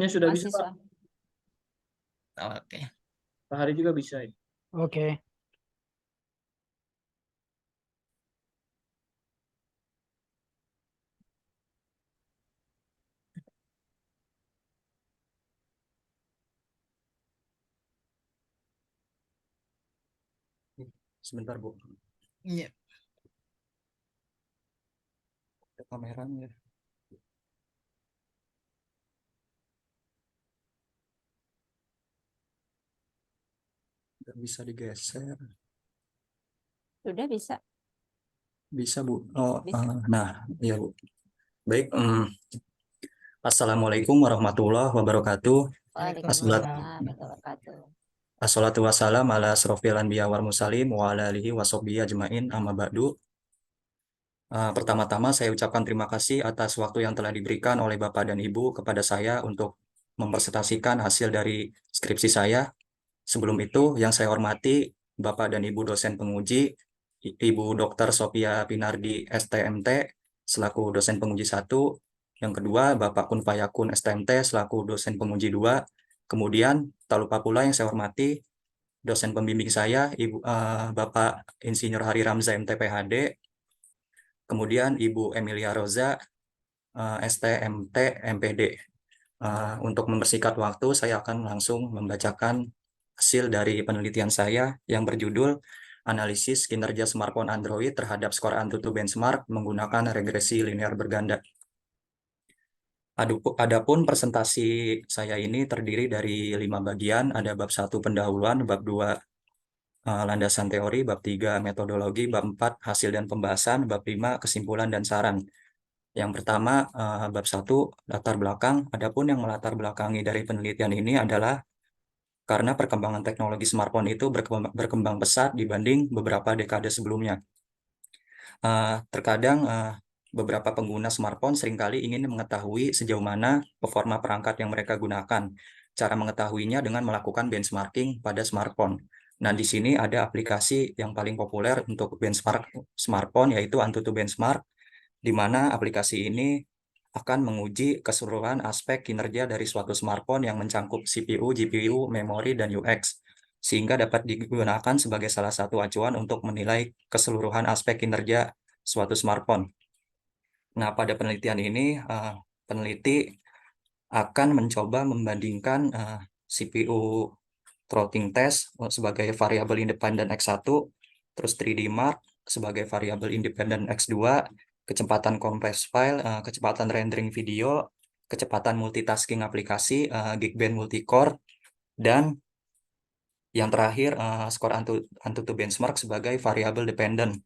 Ini sudah bisa, Pak. mahasiswa. Oke. Pak Hari juga bisa ya. Oke. Sebentar, Bu. Iya. Ada kameranya. Nggak bisa digeser. Sudah bisa. Bisa, Bu. Oh, Bisa. nah, iya, Bu. Baik. Assalamualaikum warahmatullahi wabarakatuh. Waalaikumsalam warahmatullahi wabarakatuh. Assalatu wassalam ala asrofil anbiya wal mursalin wa ala alihi wa sahbihi ajmain amma ba'du. Pertama-tama saya ucapkan terima kasih atas waktu yang telah diberikan oleh Bapak dan Ibu kepada saya untuk mempresentasikan hasil dari skripsi saya. Sebelum itu, yang saya hormati Bapak dan Ibu dosen penguji, Ibu Dr. Sophia Pinardi STMT selaku dosen penguji 1, yang kedua Bapak Kun Fayakun STMT selaku dosen penguji 2. Kemudian tak lupa pula yang saya hormati dosen pembimbing saya Bapak Insinyur Hari Ramza MTPHD, kemudian Ibu Emilia Roza STMT MPD. Untuk mempersingkat waktu, saya akan langsung membacakan hasil dari penelitian saya yang berjudul Analisis Kinerja Smartphone Android terhadap skor Antutu Benchmark menggunakan regresi linear berganda. Adapun presentasi saya ini terdiri dari 5 bagian, ada bab 1 pendahuluan, bab 2 landasan teori, bab 3 metodologi, bab 4 hasil dan pembahasan, bab 5 kesimpulan dan saran. Yang pertama, bab 1 latar belakang. Adapun yang melatar belakangi dari penelitian ini adalah karena perkembangan teknologi smartphone itu berkembang pesat dibanding beberapa dekade sebelumnya. Terkadang beberapa pengguna smartphone seringkali ingin mengetahui sejauh mana performa perangkat yang mereka gunakan. Cara mengetahuinya dengan melakukan benchmarking pada smartphone. Nah, di sini ada aplikasi yang paling populer untuk benchmark smartphone, yaitu Antutu Benchmark, di mana aplikasi ini akan menguji keseluruhan aspek kinerja dari suatu smartphone yang mencangkup CPU, GPU, memori, dan UX, sehingga dapat digunakan sebagai salah satu acuan untuk menilai keseluruhan aspek kinerja suatu smartphone. Nah, pada penelitian ini, peneliti akan mencoba membandingkan CPU throttling test sebagai variabel independen X1, terus 3D Mark sebagai variabel independen X2, kecepatan compress file, kecepatan rendering video, kecepatan multitasking aplikasi, Geekbench multicore, dan yang terakhir skor Antutu Benchmark sebagai variabel dependent.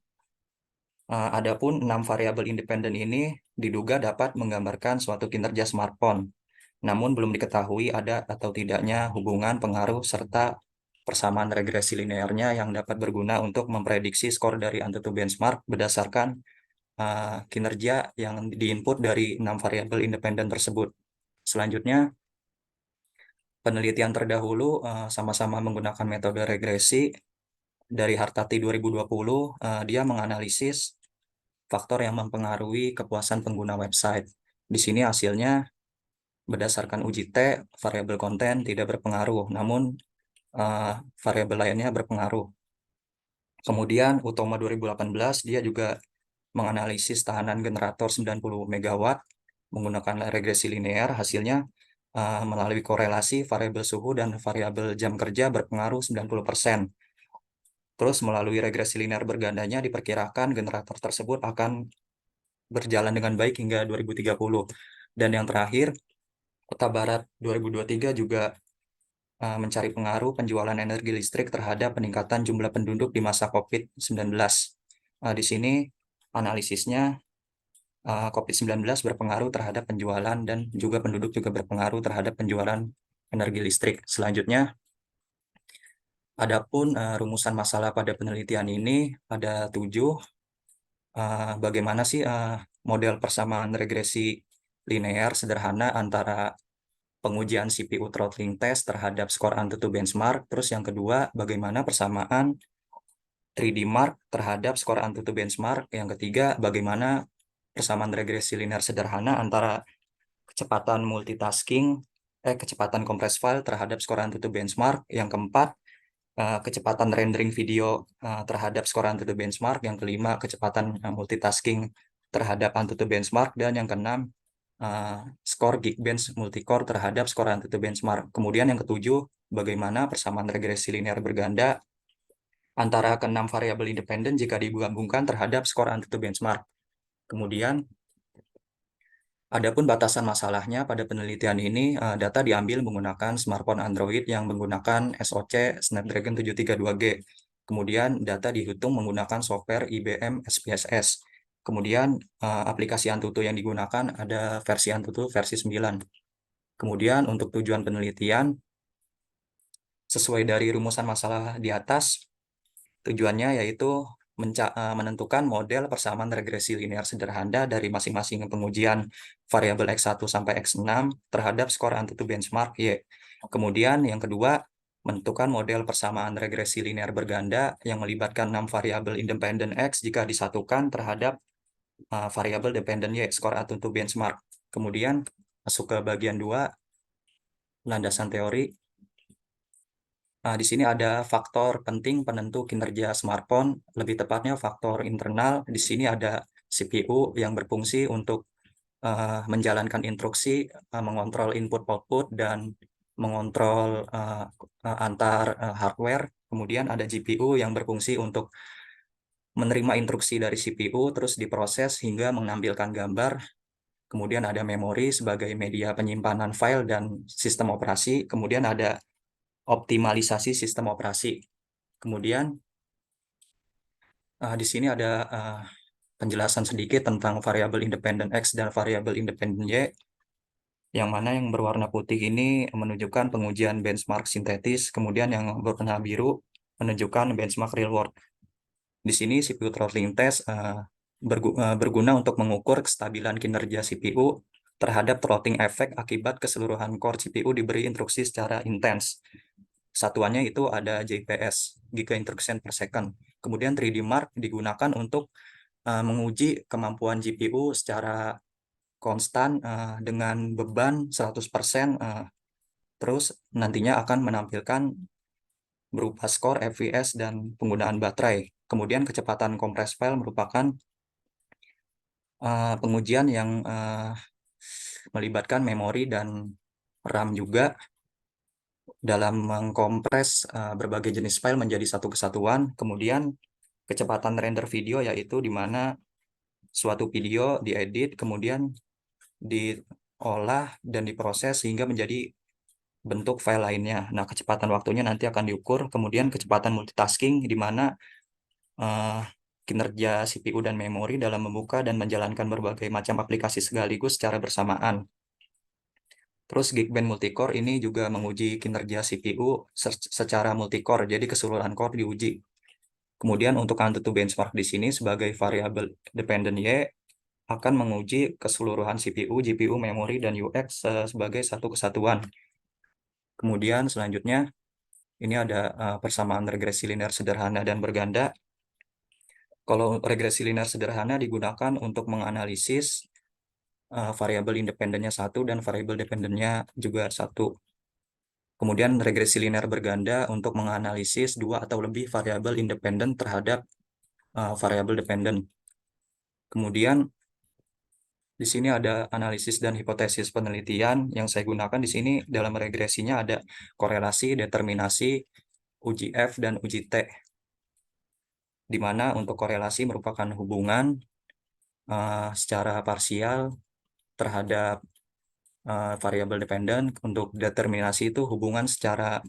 Adapun 6 variabel independen ini diduga dapat menggambarkan suatu kinerja smartphone. Namun belum diketahui ada atau tidaknya hubungan pengaruh serta persamaan regresi linearnya yang dapat berguna untuk memprediksi skor dari Antutu Benchmark berdasarkan kinerja yang diinput dari 6 variabel independen tersebut. Selanjutnya, penelitian terdahulu sama-sama menggunakan metode regresi dari Hartati 2020, dia menganalisis faktor yang mempengaruhi kepuasan pengguna website. Di sini hasilnya berdasarkan uji T, variabel konten tidak berpengaruh, namun variabel lainnya berpengaruh. Kemudian Utoma 2018 dia juga menganalisis tahanan generator 90 MW menggunakan regresi linear. Hasilnya melalui korelasi variabel suhu dan variabel jam kerja berpengaruh 90%. Terus melalui regresi linear bergandanya diperkirakan generator tersebut akan berjalan dengan baik hingga 2030. Dan yang terakhir, Kota Barat 2023 juga mencari pengaruh penjualan energi listrik terhadap peningkatan jumlah penduduk di masa COVID-19. Di sini analisisnya COVID-19 berpengaruh terhadap penjualan dan juga penduduk juga berpengaruh terhadap penjualan energi listrik. Selanjutnya, adapun rumusan masalah pada penelitian ini ada 7. Bagaimana sih model persamaan regresi linear sederhana antara pengujian CPU throttling test terhadap skor Antutu Benchmark. Terus yang kedua, bagaimana persamaan 3D Mark terhadap skor Antutu Benchmark. Yang ketiga, bagaimana persamaan regresi linear sederhana antara kecepatan multitasking kecepatan kompres file terhadap skor AnTuTu benchmark. Yang keempat, kecepatan rendering video terhadap skor AnTuTu benchmark. Yang kelima, kecepatan multitasking terhadap AnTuTu benchmark. Dan yang keenam, skor Geekbench multicore terhadap skor AnTuTu benchmark. Kemudian yang ketujuh, bagaimana persamaan regresi linear berganda antara keenam variabel independen jika digabungkan terhadap skor AnTuTu benchmark. Kemudian, adapun batasan masalahnya pada penelitian ini, data diambil menggunakan smartphone Android yang menggunakan SoC Snapdragon 732G. Kemudian data dihitung menggunakan software IBM SPSS. Kemudian aplikasi AnTuTu yang digunakan ada versi AnTuTu versi 9. Kemudian untuk tujuan penelitian, sesuai dari rumusan masalah di atas, tujuannya yaitu menentukan model persamaan regresi linear sederhana dari masing-masing pengujian variabel X1 sampai X6 terhadap skor AnTuTu benchmark Y. Kemudian yang kedua, menentukan model persamaan regresi linear berganda yang melibatkan 6 variabel independen X jika disatukan terhadap variabel dependen Y, skor AnTuTu benchmark. Kemudian masuk ke bagian 2, landasan teori. Di sini ada faktor penting penentu kinerja smartphone, lebih tepatnya faktor internal. Di sini ada CPU yang berfungsi untuk menjalankan instruksi, mengontrol input-output, dan mengontrol antar hardware. Kemudian ada GPU yang berfungsi untuk menerima instruksi dari CPU, terus diproses hingga menampilkan gambar. Kemudian ada memori sebagai media penyimpanan file dan sistem operasi. Kemudian ada optimalisasi sistem operasi. Kemudian di sini ada penjelasan sedikit tentang variabel independen X dan variabel independen Y, yang mana yang berwarna putih ini menunjukkan pengujian benchmark sintetis, kemudian yang berwarna biru menunjukkan benchmark real world. Di sini CPU throttling test berguna untuk mengukur kestabilan kinerja CPU terhadap throttling efek akibat keseluruhan core CPU diberi instruksi secara intens. Satuannya itu ada JPS, Giga Instruction per Second. Kemudian 3D Mark digunakan untuk menguji kemampuan GPU secara konstan dengan beban 100%, terus nantinya akan menampilkan berupa skor, FPS, dan penggunaan baterai. Kemudian kecepatan kompres file merupakan pengujian yang melibatkan memori dan RAM juga dalam mengkompres berbagai jenis file menjadi satu kesatuan. Kemudian kecepatan render video yaitu di mana suatu video diedit, kemudian diolah dan diproses sehingga menjadi bentuk file lainnya. Nah, kecepatan waktunya nanti akan diukur. Kemudian kecepatan multitasking di mana kinerja CPU dan memori dalam membuka dan menjalankan berbagai macam aplikasi sekaligus secara bersamaan. Terus Geekbench multicore ini juga menguji kinerja CPU secara multicore, jadi keseluruhan core diuji. Kemudian untuk AnTuTu benchmark di sini sebagai variabel dependen Y akan menguji keseluruhan CPU, GPU, memori, dan UX sebagai satu kesatuan. Kemudian selanjutnya ini ada persamaan regresi linear sederhana dan berganda. Kalau regresi linear sederhana digunakan untuk menganalisis variabel independennya satu dan variabel dependennya juga satu. Kemudian regresi linear berganda untuk menganalisis dua atau lebih variabel independen terhadap variabel dependen. Kemudian di sini ada analisis dan hipotesis penelitian yang saya gunakan di sini. Dalam regresinya ada korelasi, determinasi, uji F, dan uji T. Di mana untuk korelasi merupakan hubungan secara parsial terhadap variabel dependen. Untuk determinasi itu hubungan secara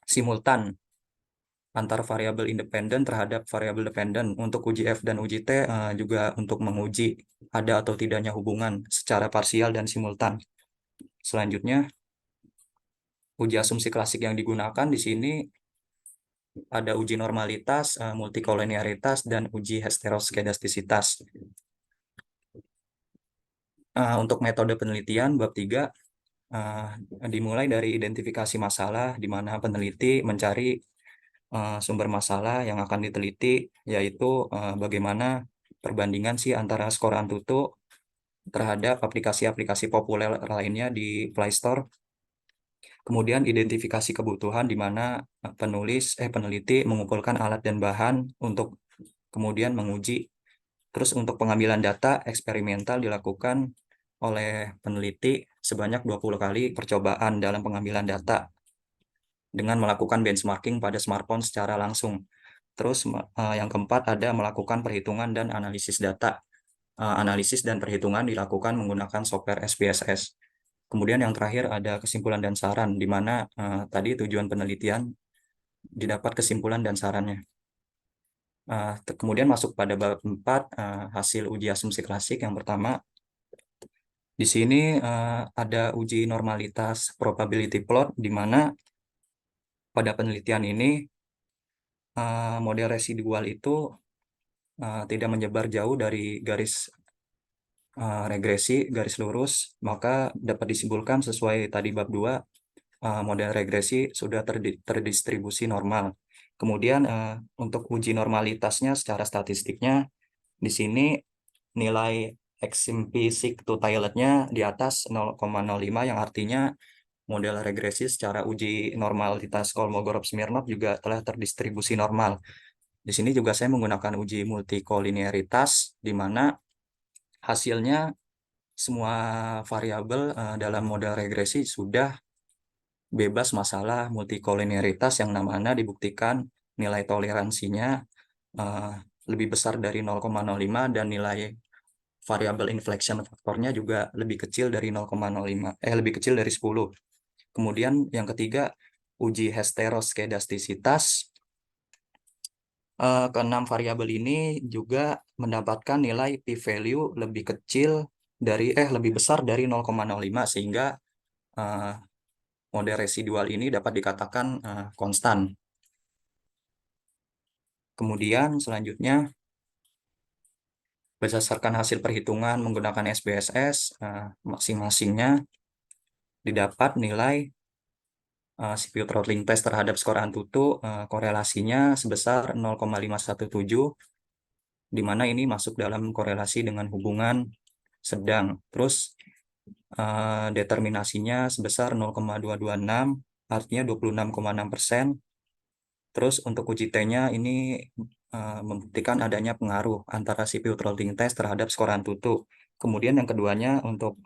simultan antar variabel independen terhadap variabel dependen. Untuk uji F dan uji T juga untuk menguji ada atau tidaknya hubungan secara parsial dan simultan. Selanjutnya, uji asumsi klasik yang digunakan di sini ada uji normalitas, multikolinearitas, dan uji heteroskedastisitas. Untuk metode penelitian bab 3 dimulai dari identifikasi masalah, di mana peneliti mencari sumber masalah yang akan diteliti, yaitu bagaimana perbandingan sih antara skor AnTuTu terhadap aplikasi-aplikasi populer lainnya di Play Store. Kemudian identifikasi kebutuhan di mana peneliti mengumpulkan alat dan bahan untuk kemudian menguji. Terus untuk pengambilan data eksperimental dilakukan oleh peneliti sebanyak 20 kali percobaan dalam pengambilan data dengan melakukan benchmarking pada smartphone secara langsung. Terus yang keempat ada melakukan perhitungan dan analisis data. Analisis dan perhitungan dilakukan menggunakan software SPSS. Kemudian yang terakhir ada kesimpulan dan saran, di mana tadi tujuan penelitian didapat kesimpulan dan sarannya. Kemudian masuk pada bab 4, hasil uji asumsi klasik. Yang pertama, di sini ada uji normalitas probability plot, di mana pada penelitian ini model residual itu tidak menyebar jauh dari garis regresi, garis lurus, maka dapat disimpulkan sesuai tadi bab 2, model regresi sudah terdistribusi normal. Kemudian untuk uji normalitasnya secara statistiknya, di sini nilai X implicit to Taillet-nya di atas 0,05, yang artinya model regresi secara uji normalitas Kolmogorov-Smirnov juga telah terdistribusi normal. Di sini juga saya menggunakan uji multikolinearitas, di mana hasilnya semua variabel dalam model regresi sudah bebas masalah multikolinearitas, yang mana dibuktikan nilai toleransinya lebih besar dari 0,05 dan nilai variabel inflection faktornya juga lebih kecil dari 0,05, lebih kecil dari 10. Kemudian yang ketiga, uji heteroskedastisitas. Keenam variabel ini juga mendapatkan nilai p-value lebih kecil dari lebih besar dari 0,05, sehingga model residual ini dapat dikatakan konstan. Kemudian selanjutnya, berdasarkan hasil perhitungan menggunakan SPSS, masing-masingnya didapat nilai CPU throttling test terhadap skor Antutu korelasinya sebesar 0,517, di mana ini masuk dalam korelasi dengan hubungan sedang. Terus determinasinya sebesar 0,226, artinya 26,6%. Terus untuk uji T-nya ini membuktikan adanya pengaruh antara CPU throttling test terhadap skor Antutu. Kemudian yang keduanya untuk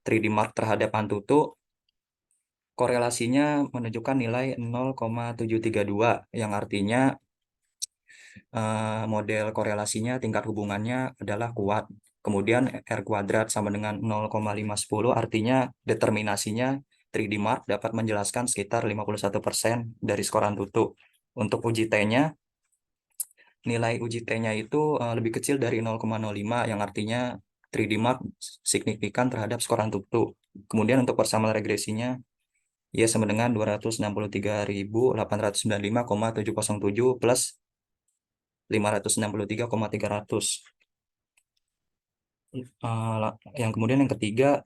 3D Mark terhadap Antutu, korelasinya menunjukkan nilai 0,732, yang artinya model korelasinya tingkat hubungannya adalah kuat. Kemudian R kuadrat sama dengan 0,510, artinya determinasinya 3D Mark dapat menjelaskan sekitar 51% dari skor Antutu. Untuk uji T-nya, nilai uji T-nya itu lebih kecil dari 0,05, yang artinya 3D Mark signifikan terhadap skor Antutu. Kemudian untuk persamaan regresinya, ia sama dengan 263.895,707 plus 563,300. Yang kemudian yang ketiga,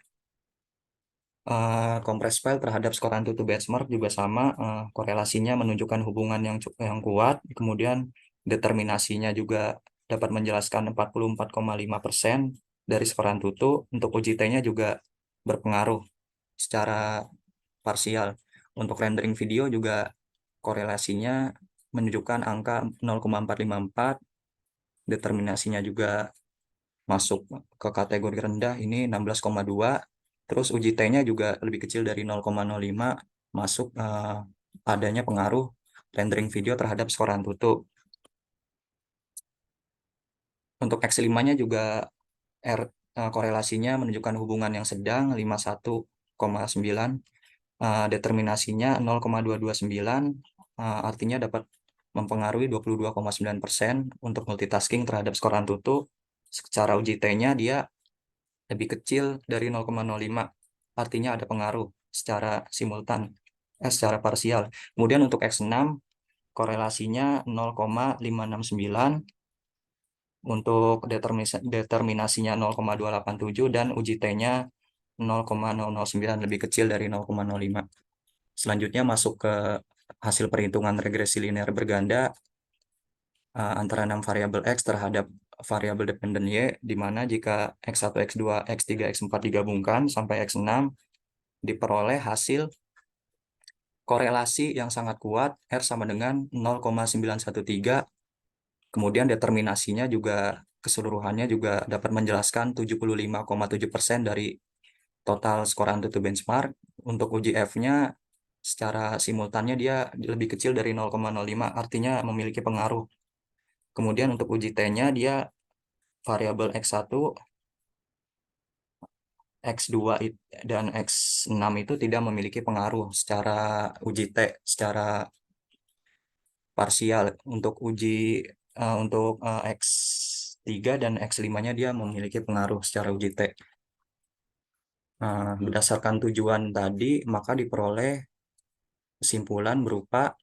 compress file terhadap skor Antutu benchmark juga sama, korelasinya menunjukkan hubungan yang kuat. Kemudian determinasinya juga dapat menjelaskan 44,5% dari skor Antutu. Untuk uji T-nya juga berpengaruh secara parsial. Untuk rendering video juga korelasinya menunjukkan angka 0,454, determinasinya juga masuk ke kategori rendah, ini 16,2. Terus uji T-nya juga lebih kecil dari 0,05, masuk adanya pengaruh rendering video terhadap skor Antutu. Untuk X5-nya juga korelasinya menunjukkan hubungan yang sedang 51,9, determinasinya 0,229, artinya dapat mempengaruhi 22,9% untuk multitasking terhadap skor Antutu. Secara uji T-nya dia lebih kecil dari 0,05, artinya ada pengaruh secara simultan, secara parsial. Kemudian untuk X6, korelasinya 0,569, untuk determinasinya 0,287, dan uji T-nya 0,009, lebih kecil dari 0,05. Selanjutnya masuk ke hasil perhitungan regresi linear berganda antara 6 variabel X terhadap variabel dependen Y, di mana jika X1, X2, X3, X4 digabungkan sampai X6, diperoleh hasil korelasi yang sangat kuat, R sama dengan 0,913. Kemudian determinasinya juga keseluruhannya juga dapat menjelaskan 75,7% dari total skor AnTuTu benchmark. Untuk uji F-nya secara simultannya dia lebih kecil dari 0,05, artinya memiliki pengaruh. Kemudian untuk uji T-nya dia variabel X1, X2 dan X6 itu tidak memiliki pengaruh secara uji T, secara parsial. Untuk X3 dan X5-nya dia memiliki pengaruh secara uji T. Berdasarkan tujuan tadi, maka diperoleh kesimpulan berupa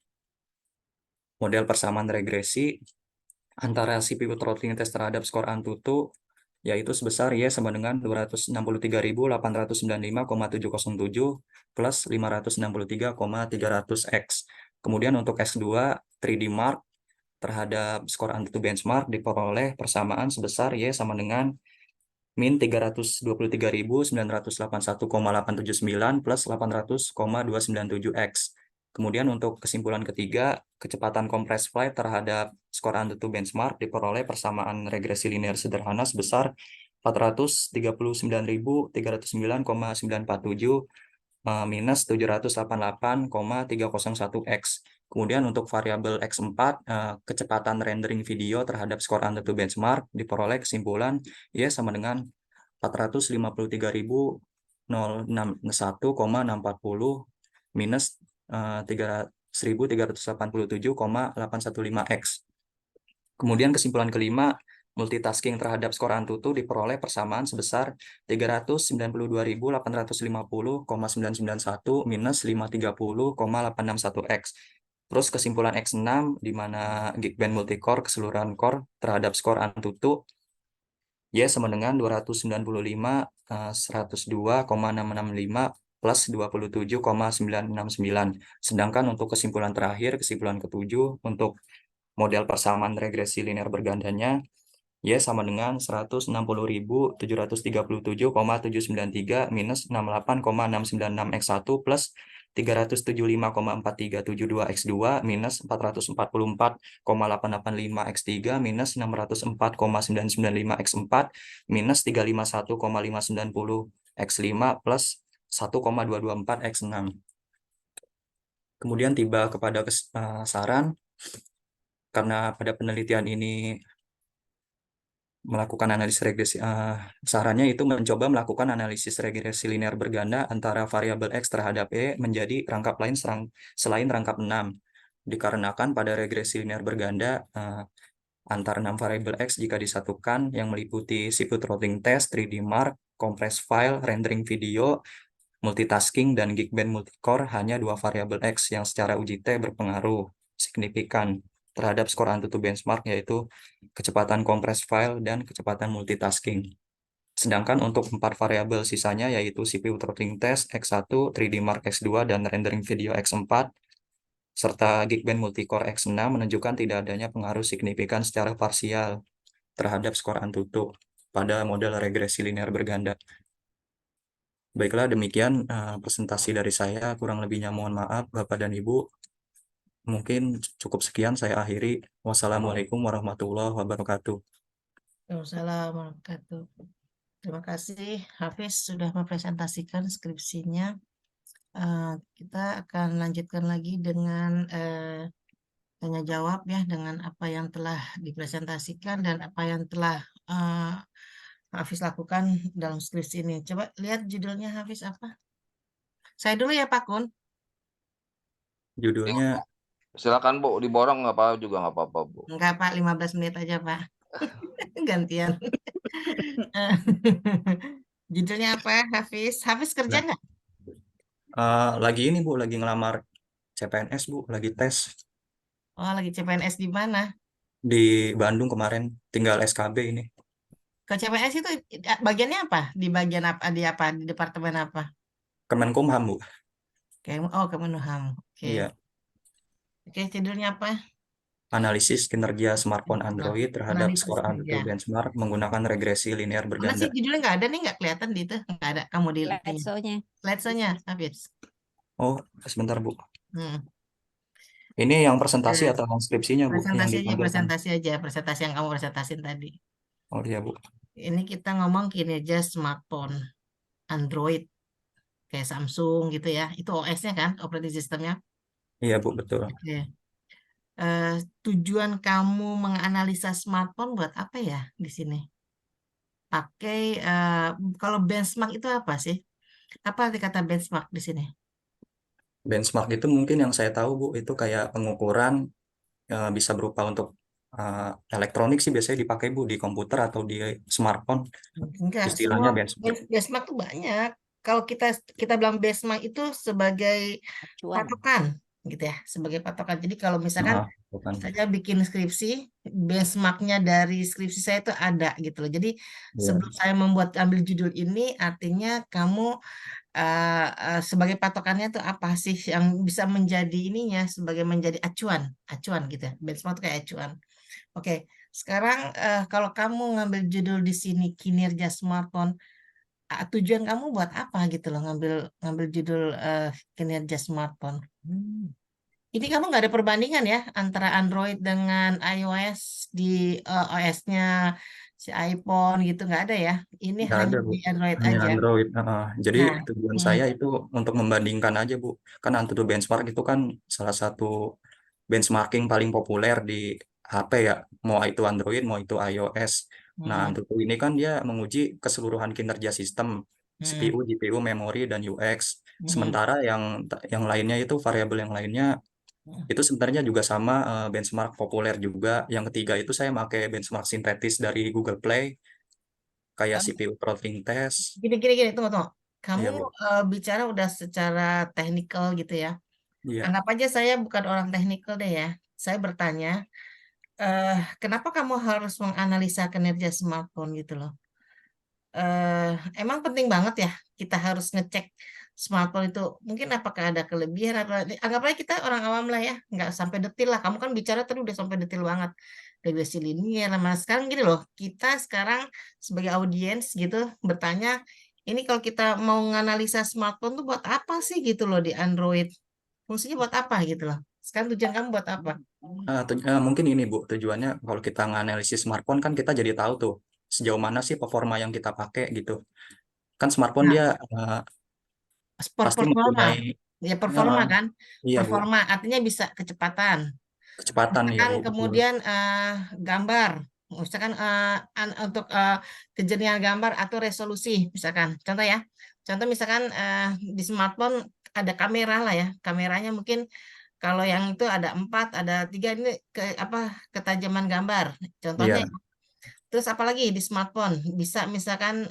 model persamaan regresi antara CPU throttling test terhadap skor AnTuTu yaitu sebesar Y sama dengan 263.895,707 plus 563,300X. Kemudian untuk X2, 3D Mark terhadap skor AnTuTu benchmark diperoleh persamaan sebesar Y sama dengan min 323.981,879 plus 800,297X. Kemudian untuk kesimpulan ketiga, kecepatan compressed flight terhadap skor AnTuTu benchmark diperoleh persamaan regresi linear sederhana sebesar 439.309,947 minus 788,301X. Kemudian untuk variabel X4, kecepatan rendering video terhadap skor AnTuTu benchmark diperoleh kesimpulan Y sama dengan 453.061,640 minus 1.387,815X. Kemudian kesimpulan kelima, multitasking terhadap skor AnTuTu diperoleh persamaan sebesar 392.850,991 minus 530,861X. Terus kesimpulan X6, di mana Geekbench multicore keseluruhan core terhadap skor AnTuTu Y sama dengan 102,665 plus 27,969. Sedangkan untuk kesimpulan terakhir, kesimpulan ketujuh, untuk model persamaan regresi linear bergandanya, Y sama dengan 160.737,793 minus 68,696X1 plus 375,4372X2 minus 444,885X3 minus 604,995X4 minus 351,590X5 plus 1,224X6. Kemudian tiba kepada saran, karena pada penelitian ini melakukan analisis regresi, sarannya itu mencoba melakukan analisis regresi linear berganda antara variabel X terhadap E menjadi rangkap lain selain rangkap 6. Dikarenakan pada regresi linear berganda antar 6 variabel X jika disatukan yang meliputi CPU throttling test, 3D Mark, compress file, rendering video, multitasking, dan Geekbench multicore hanya 2 variabel X yang secara uji T berpengaruh signifikan terhadap skor AnTuTu benchmark, yaitu kecepatan compress file dan kecepatan multitasking. Sedangkan untuk 4 variabel sisanya, yaitu CPU throttling test X1, 3D Mark X2, dan rendering video X4, serta Geekbench multicore X6 menunjukkan tidak adanya pengaruh signifikan secara parsial terhadap skor AnTuTu pada model regresi linear berganda. Baiklah, demikian presentasi dari saya. Kurang lebihnya mohon maaf, Bapak dan Ibu. Mungkin cukup sekian, saya akhiri. Wassalamualaikum warahmatullahi wabarakatuh. Waalaikumsalam warahmatullahi wabarakatuh. Terima kasih Hafiz sudah mempresentasikan skripsinya. Kita akan lanjutkan lagi dengan tanya jawab ya, dengan apa yang telah dipresentasikan dan apa yang telah Hafiz lakukan dalam skripsi ini. Coba lihat judulnya Hafiz apa? Saya dulu ya Pak Kun. Judulnya Silakan Bu, diborong nggak apa juga nggak apa-apa Bu. Enggak Pak, 15 menit aja Pak. Gantian. Judulnya apa Hafiz? Hafiz kerja Nah. nggak? lagi ini Bu, lagi ngelamar CPNS Bu, lagi tes Oh, lagi CPNS di mana? di Bandung kemarin, tinggal SKB ini. Ke CPNS itu bagiannya apa? Di bagian apa? Di apa? Di departemen apa? Kemenkumham Bu. Oh, Kemenham. Oke. Iya. Oke, judulnya apa? Analisis kinerja smartphone Nah, Android terhadap analisis skor AnTuTu kinerja. benchmark menggunakan regresi linear Mana berganda. sih judulnya nggak ada nih, nggak kelihatan di itu. Nggak ada. Kamu di Slideshow-nya. slideshow-nya, Hafiz. Oh, sebentar Bu. Hmm. Ini yang presentasi Eh, atau yang skripsinya, Bu, yang Presentasi aja, ditampilkan? presentasi yang kamu presentasin tadi. Oh iya, Bu. Ini kita ngomong kinerja smartphone Android kayak Samsung gitu ya. Itu OS-nya kan, operating sistemnya. Iya, Bu, betul. Oke. Eh, Tujuan kamu menganalisa smartphone buat apa ya di sini? Pakai kalau benchmark itu apa sih? Apa arti kata benchmark di sini? Benchmark itu mungkin yang saya tahu, Bu, itu kayak pengukuran bisa berupa untuk elektronik sih biasanya dipakai, Bu, di komputer atau di smartphone. Enggak, semua Istilahnya benchmark. benchmark tuh banyak. Kalau kita kita bilang benchmark itu sebagai Acuan. patokan gitu ya, sebagai patokan. Jadi kalau misalkan Bukan. saya bikin skripsi, benchmarknya dari skripsi saya itu ada gitu loh. Jadi Iya. sebelum saya membuat ambil judul ini, artinya kamu sebagai patokannya itu apa sih yang bisa menjadi ininya sebagai menjadi acuan, acuan gitu ya. Benchmark itu kayak acuan. Oke, sekarang kalau kamu ngambil judul di sini kinerja smartphone, tujuan kamu buat apa gitu loh ngambil ngambil judul kinerja smartphone. Ini kamu nggak ada perbandingan ya antara Android dengan iOS di OS-nya si iPhone gitu nggak ada ya. Ini Nggak hanya ada, Bu. di Android Hanya aja. Android. Jadi Nah, tujuan hmm, saya itu untuk membandingkan aja, Bu. Kan Antutu Benchmark itu kan salah satu benchmarking paling populer di HP ya. Mau itu Android, mau itu iOS. Nah, hmm, Antutu ini kan dia menguji keseluruhan kinerja sistem, hmm, CPU, GPU, memori, dan UX. hmm, Sementara yang lainnya itu variabel yang lainnya hmm. itu sebenarnya juga sama benchmark populer juga. Yang ketiga itu saya pakai benchmark sintetis dari Google Play, kayak CPU throttling test. Gini, tunggu, tunggu. Kamu Iya, Bu. bicara udah secara teknikal gitu ya. Iya. Anggap aja saya bukan orang teknikal deh ya. Saya bertanya, eh, kenapa kamu harus menganalisa kinerja smartphone gitu loh? eh, Emang penting banget ya kita harus ngecek smartphone itu mungkin apakah ada kelebihan apa anggaplah kita orang awam lah ya nggak sampai detil lah kamu kan bicara tadi udah sampai detil banget regresi linier sama sekarang gini loh kita sekarang sebagai audiens gitu bertanya ini kalau kita mau menganalisa smartphone tuh buat apa sih gitu loh di Android fungsinya buat apa gitu loh sekarang tujuan kamu buat apa. Mungkin ini, Bu, tujuannya kalau kita nganalisis smartphone kan kita jadi tahu tuh sejauh mana sih performa yang kita pakai gitu. Kan smartphone Nah, dia sport pasti performa mempunyai ya eh, performa kan iya, Bu, performa artinya bisa kecepatan. kecepatan ya, Misalkan Bu, betul. kemudian gambar, misalkan untuk kejernihan gambar atau resolusi, misalkan. Contoh ya, contoh misalkan di smartphone ada kamera lah ya, kameranya mungkin kalau yang itu ada 4, ada 3 ini apa ketajaman gambar. Contohnya. Iya, Terus apalagi di smartphone bisa misalkan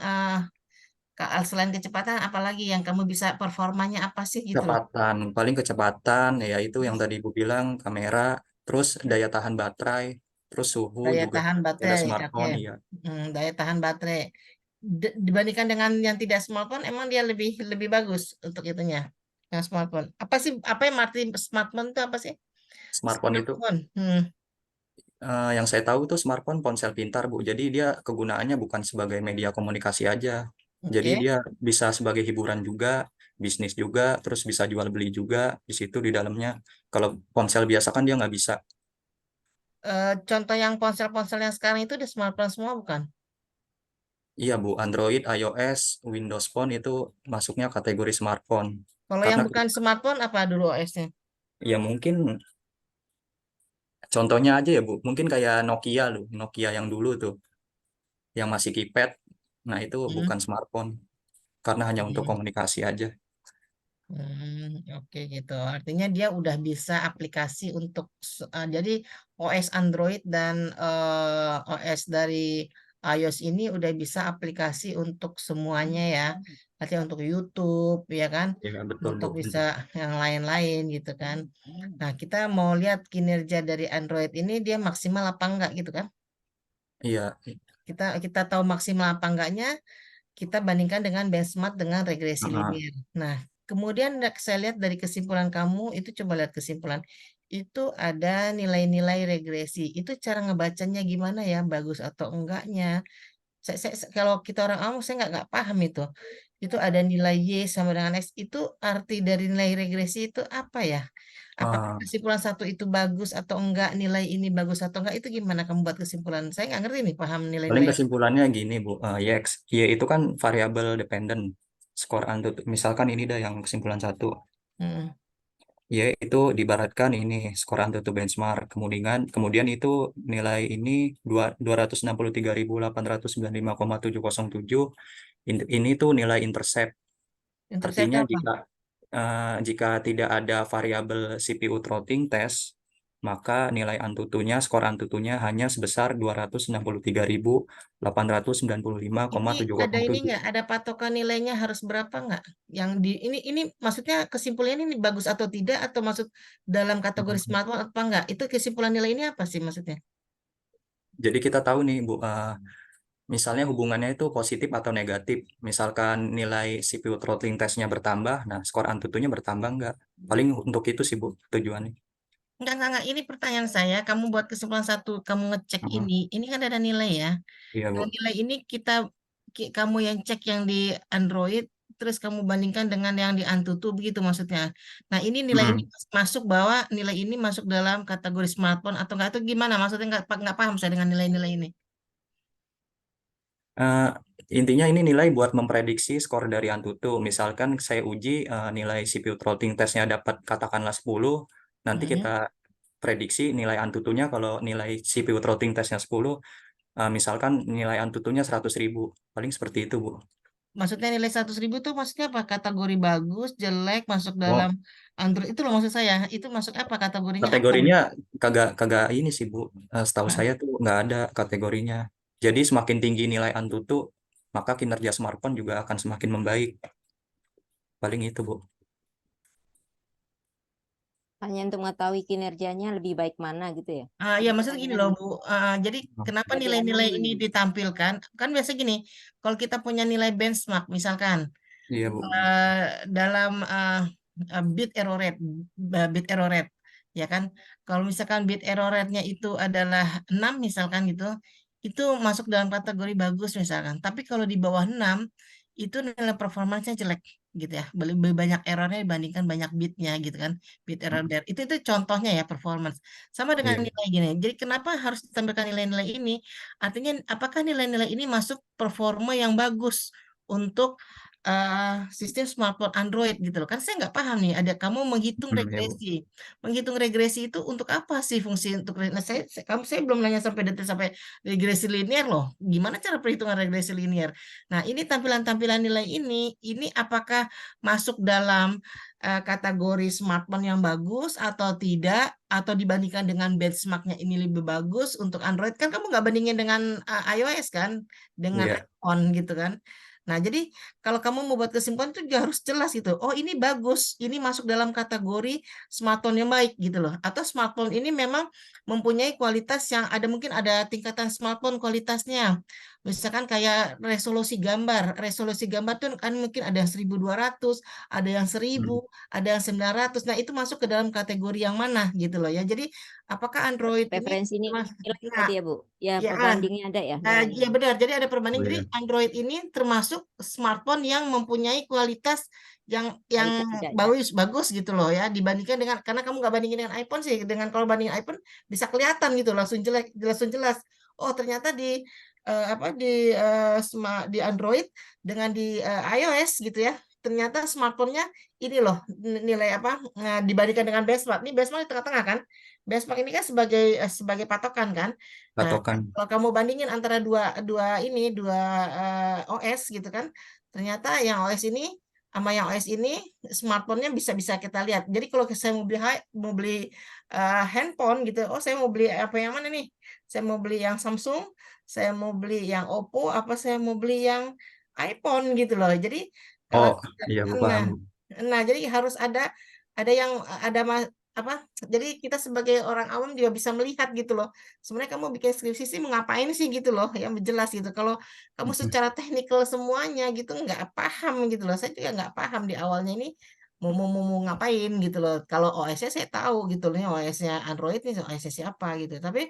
selain kecepatan, apalagi yang kamu bisa performanya apa sih gitu loh. kecepatan, paling kecepatan ya itu yang tadi Ibu bilang kamera, terus daya tahan baterai, terus suhu Daya juga tahan pada baterai, oke. smartphone ya. Daya tahan baterai. Dibandingkan dengan yang tidak smartphone, emang dia lebih lebih bagus untuk itunya. Yang smartphone. Apa sih? Apa yang arti smartphone itu apa sih? Smartphone itu Smartphone. yang saya tahu tuh smartphone ponsel pintar, Bu. Jadi dia kegunaannya bukan sebagai media komunikasi aja. Jadi Oke. dia bisa sebagai hiburan juga, bisnis juga, terus bisa jual beli juga di situ di dalamnya. Kalau ponsel biasa kan dia nggak bisa. Contoh yang ponsel-ponsel yang sekarang itu di smartphone semua bukan? Iya, Bu, Android, iOS, Windows Phone itu masuknya kategori smartphone. Kalau yang Karena bukan smartphone apa dulu OS-nya? ya mungkin contohnya aja ya, Bu. Mungkin kayak Nokia loh, Nokia yang dulu tuh, yang masih keypad. Nah, itu Hmm. bukan smartphone karena hanya untuk Hmm. komunikasi aja. Oke gitu. Artinya dia udah bisa aplikasi untuk jadi OS Android dan OS dari iOS ini udah bisa aplikasi untuk semuanya ya. Artinya untuk YouTube ya kan, Ya, betul, Bu. untuk bisa yang lain-lain gitu kan. Nah, kita mau lihat kinerja dari Android ini dia maksimal apa enggak gitu kan. Iya, Kita kita tahu maksimal apa enggaknya kita bandingkan dengan benchmark dengan regresi heeh. linier. Nah, kemudian saya lihat dari kesimpulan kamu, itu coba lihat kesimpulan. Itu ada nilai-nilai regresi. Itu cara ngebacanya gimana ya, bagus atau enggaknya. Kalau kita orang awam, saya nggak paham itu. itu ada nilai Y sama dengan X, itu arti dari nilai regresi itu apa ya? Apakah Ah, kesimpulan satu itu bagus atau enggak, nilai ini bagus atau enggak, itu gimana kamu buat kesimpulan? Saya nggak ngerti nih paham paling nilai-nilai. kesimpulannya gini Bu, Y itu kan variable dependent skor Antutu. Misalkan ini dah yang kesimpulan satu. Hmm. Y itu diibaratkan ini skor Antutu benchmark. Kemudian itu nilai ini 263.895,707. Ini tuh nilai intercept. Interceptnya Artinya apa? jika tidak ada variabel CPU throttling test, maka nilai Antutunya, skor Antutunya hanya sebesar Ini ada ini 263.895,707. nggak? Ada patokan nilainya harus berapa nggak? Yang di ini maksudnya kesimpulannya ini bagus atau tidak, atau maksud dalam kategori smartphone apa enggak? Itu kesimpulan nilai ini apa sih maksudnya? Jadi kita tahu nih Bu, misalnya hubungannya itu positif atau negatif. Misalkan nilai CPU throttling testnya bertambah, nah skor Antutunya bertambah nggak? Paling untuk itu sih Bu tujuannya. Enggak. Ini pertanyaan saya. Kamu buat kesimpulan satu, kamu ngecek Mhm. ini kan ada nilai ya. Iya Bu. Nah, nilai ini kamu yang cek yang di Android, terus kamu bandingkan dengan yang di Antutu, begitu maksudnya. Nah, ini nilai ini Mhm. masuk bahwa nilai ini masuk dalam kategori smartphone atau enggak, itu gimana? Maksudnya nggak paham saya dengan nilai-nilai ini. Eh, Intinya ini nilai buat memprediksi skor dari Antutu. Misalkan saya uji nilai CPU throttling testnya dapat katakanlah 10, nanti kita Hmm. prediksi nilai Antutunya kalau nilai CPU throttling testnya 10, misalkan nilai Antutunya 100.000. Paling seperti itu, Bu. Maksudnya nilai 100.000 itu maksudnya apa? Kategori bagus, jelek, masuk dalam Oh, Android, itu loh maksud saya. Itu masuk apa? Kategorinya apa? kategorinya kagak kagak ini sih, Bu. Setahu Nah, saya tuh nggak ada kategorinya. Jadi semakin tinggi nilai Antutu, maka kinerja smartphone juga akan semakin membaik. Paling itu, Bu. Hanya untuk mengetahui kinerjanya lebih baik mana gitu ya. Ya Jadi maksudnya gini pokoknya loh Bu. Jadi kenapa sebagai nilai-nilai anonim. ini ditampilkan? Kan biasa gini, kalau kita punya nilai benchmark misalkan Iya, Bu. dalam bit error rate, ya kan? Kalau misalkan bit error rate-nya itu adalah 6 misalkan gitu, itu masuk dalam kategori bagus misalkan. Tapi kalau di bawah 6 itu nilai performanya jelek gitu ya. Lebih banyak errornya dibandingkan banyak bitnya gitu kan. Bit error rate. Itu contohnya ya performance. Sama dengan Iya. nilai gini. Jadi kenapa harus ditampilkan nilai-nilai ini? Artinya apakah nilai-nilai ini masuk performa yang bagus untuk sistem smartphone Android gitu loh. Kan saya nggak paham nih. Ada kamu menghitung Ya, Bu. regresi. Menghitung regresi itu untuk apa sih fungsi untuk nah, saya belum nanya sampai detail sampai regresi linear loh. Gimana cara perhitungan regresi linear? Nah, ini tampilan-tampilan nilai ini apakah masuk dalam kategori smartphone yang bagus atau tidak, atau dibandingkan dengan benchmarknya ini lebih bagus untuk Android, kan kamu nggak bandingin dengan iOS kan, dengan Iya. iPhone gitu kan. Nah, jadi kalau kamu mau buat kesimpulan itu juga harus jelas gitu. Oh, ini bagus, ini masuk dalam kategori smartphone yang baik gitu loh. Atau smartphone ini memang mempunyai kualitas yang ada, mungkin ada tingkatan smartphone kualitasnya. Misalkan kayak resolusi gambar. Resolusi gambar tuh kan mungkin ada yang 1200, ada yang 1000, Hmm. ada yang 900. Nah, itu masuk ke dalam kategori yang mana gitu loh ya. Jadi, apakah Android ini Referensi nilai nah, tadi ya Bu. Ya ya, perbandingnya ada ya iya nilainya. benar. Jadi ada perbanding. Oh, Jadi iya. Android ini termasuk smartphone yang mempunyai kualitas yang Baik atau tidaknya. bagus bagus gitu loh ya, dibandingkan dengan, karena kamu nggak bandingin dengan iPhone sih. Dengan kalau bandingin iPhone bisa kelihatan gitu langsung jelek, langsung jelas. Oh, ternyata di apa di Android dengan di iOS gitu ya. Ternyata smartphone-nya ini loh nilai apa dibandingkan dengan benchmark. Ini benchmark di tengah-tengah kan. Benchmark ini kan sebagai patokan kan. Nah, Patokan. kalau kamu bandingin antara dua OS gitu kan, ternyata yang OS ini sama yang OS ini smartphone-nya bisa bisa kita lihat. Jadi kalau saya mau beli handphone gitu, oh saya mau beli apa yang mana nih? Saya mau beli yang Samsung, saya mau beli yang Oppo, apa saya mau beli yang iPhone gitu loh. Jadi kalau Oh, iya, Bu, nah, paham, Bu. nah jadi harus ada yang apa? Jadi kita sebagai orang awam juga bisa melihat gitu loh. Sebenarnya kamu bikin skripsi sih mau ngapain sih gitu loh, yang jelas gitu. Kalau kamu Mhm. secara teknikal semuanya gitu nggak paham gitu loh. Saya juga nggak paham di awalnya ini mau ngapain gitu loh. Kalau OS-nya saya tahu gitu loh, OS-nya Android nih OS-nya siapa gitu. Tapi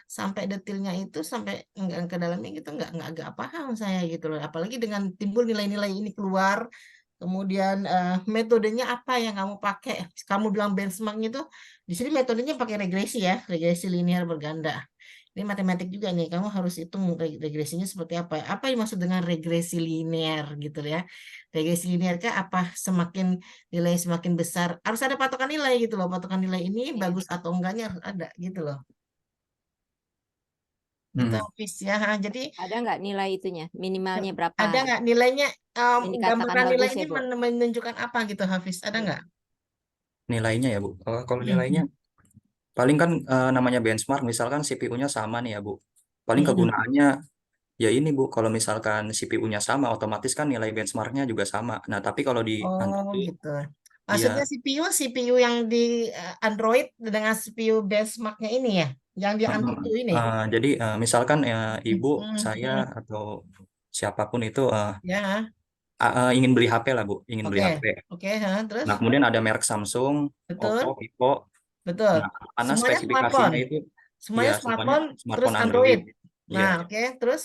sampai detailnya itu sampai enggak ke dalamnya gitu enggak paham saya gitu loh. Apalagi dengan timbul nilai-nilai ini keluar, kemudian metodenya apa yang kamu pakai? Kamu bilang benchmark itu di sini metodenya pakai regresi ya, regresi linear berganda. Ini matematik juga nih, kamu harus hitung regresinya seperti apa. Apa yang maksud dengan regresi linear gitu ya? Regresi linear kah apa semakin nilai semakin besar? Harus ada patokan nilai gitu loh. Patokan nilai ini bagus atau enggaknya harus ada gitu loh. Gitu Mm. Hafiz ya. Jadi Ada nggak nilai itunya? Minimalnya berapa ada nggak nilainya? yang dikatakan Gambaran nilai bagus ini ya, Bu? menunjukkan apa gitu Hafiz? Ada nggak? Nilainya ya, Bu. Kalau Mm-mm. nilainya paling kan namanya benchmark, misalkan CPU-nya sama nih ya, Bu. Paling Mm-mm. kegunaannya ya ini, Bu, kalau misalkan CPU-nya sama, otomatis kan nilai benchmarknya juga sama. Nah, tapi kalau di Oh Android, gitu. iya, Maksudnya CPU yang di Android dengan CPU benchmarknya ini ya, yang di Antutu ini. jadi misalkan Ibu, saya, Hmm. atau siapapun itu Ya, ingin beli HP lah, Bu, ingin beli oke, HP. oke, terus Nah, kemudian ada merek Samsung, Oppo, betul, Vivo. betul. Nah, karena Semuanya spesifikasinya smartphone, itu, ya semuanya semuanya smartphone, terus smartphone Android. Android. Ya, Nah, oke, terus,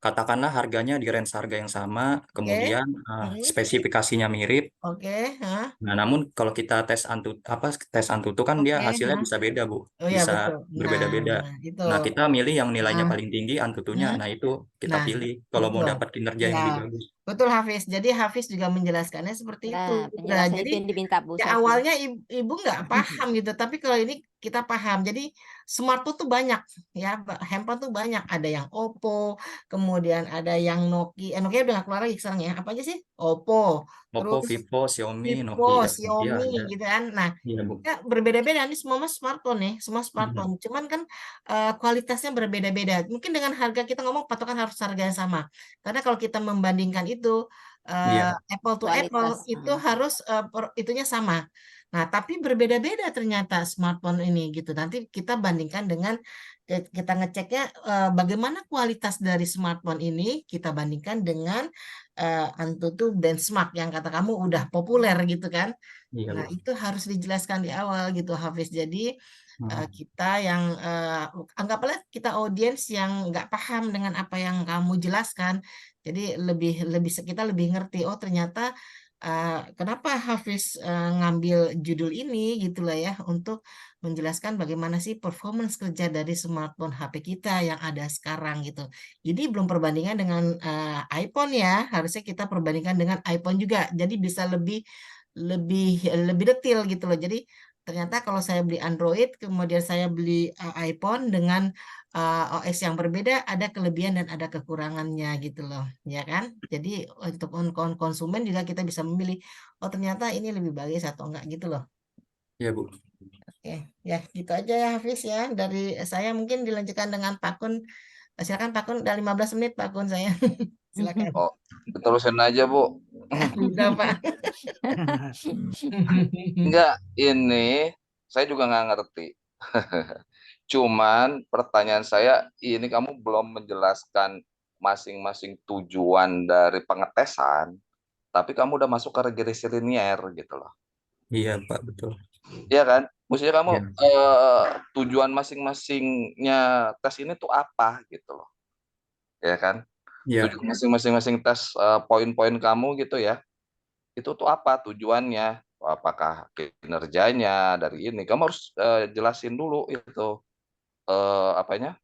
katakanlah harganya di range harga yang sama, oke, kemudian hmm, spesifikasinya mirip. oke, hah, Nah, namun kalau kita tes Antutu kan dia oke, hasilnya hah. bisa beda, Bu. Oh ya Bisa betul. berbeda-beda. Itu, Nah, kita milih yang nilainya nah, paling tinggi Antutunya. hmm, Nah, itu kita nah, pilih kalau mau betul. dapat kinerja Ya, yang lebih bagus. betul Hafiz. Jadi Hafiz juga menjelaskannya seperti itu. Nah, Nah, penjelasan jadi itu yang diminta Bu ya Sofi. awalnya ibu nggak paham gitu, tapi kalau ini kita paham. Jadi smartphone tuh banyak ya, handphone tuh banyak. Ada yang Oppo, kemudian ada yang Nokia. Nokia udah nggak keluar lagi sekarang ya. Apa aja sih? Oppo, Oppo, terus Vivo, Xiaomi, Vivo, Nokia, Nokia Xiaomi ada. gitu kan. Nah, Iya, Bu. ya berbeda-beda nih semua mah smartphone nih, semua Mhm. smartphone. Cuman kan kualitasnya berbeda-beda. Mungkin dengan harga kita ngomong patokan harus harga yang sama. Karena kalau kita membandingkan itu Iya, apple to apple Kualitas. itu harus itunya sama. Nah, tapi berbeda-beda ternyata smartphone ini gitu. Nanti kita bandingkan dengan kita ngeceknya bagaimana kualitas dari smartphone ini kita bandingkan dengan Antutu benchmark yang kata kamu udah populer gitu kan. iya, Nah, Bu. itu harus dijelaskan di awal gitu, Hafiz. Jadi, Hmm. kita yang anggaplah kita audiens yang nggak paham dengan apa yang kamu jelaskan. Jadi lebih lebih kita lebih ngerti. Oh, ternyata kenapa Hafiz ngambil judul ini gitu lah ya untuk menjelaskan bagaimana sih performance kerja dari smartphone HP kita yang ada sekarang gitu. Jadi belum perbandingan dengan iPhone ya. Harusnya kita perbandingkan dengan iPhone juga. Jadi bisa lebih lebih lebih detail gitu loh. Jadi ternyata kalau saya beli Android, kemudian saya beli iPhone dengan OS yang berbeda, ada kelebihan dan ada kekurangannya gitu loh, ya kan? Jadi untuk konsumen juga kita bisa memilih, oh ternyata ini lebih bagus atau enggak gitu loh. Iya, Bu. Oke, ya gitu aja ya Hafiz ya. Dari saya mungkin dilanjutkan dengan Pak Kun. Silakan Pak Kun, udah 15 menit Pak Kun saya. Silakan. Oh, terusin aja, Bu. Udah Pak. Enggak, ini saya juga nggak ngerti. Cuman pertanyaan saya, ini kamu belum menjelaskan masing-masing tujuan dari pengetesan, tapi kamu udah masuk ke regresi linear gitu loh. Iya, Pak, betul. Iya kan? Maksudnya kamu Iya. tujuan masing-masingnya tes ini tuh apa gitu loh. Ya kan? Iya. Tujuan masing-masing tes poin-poin kamu gitu ya. Itu tuh apa tujuannya? Apakah kinerjanya dari ini? Kamu harus jelasin dulu itu apanya?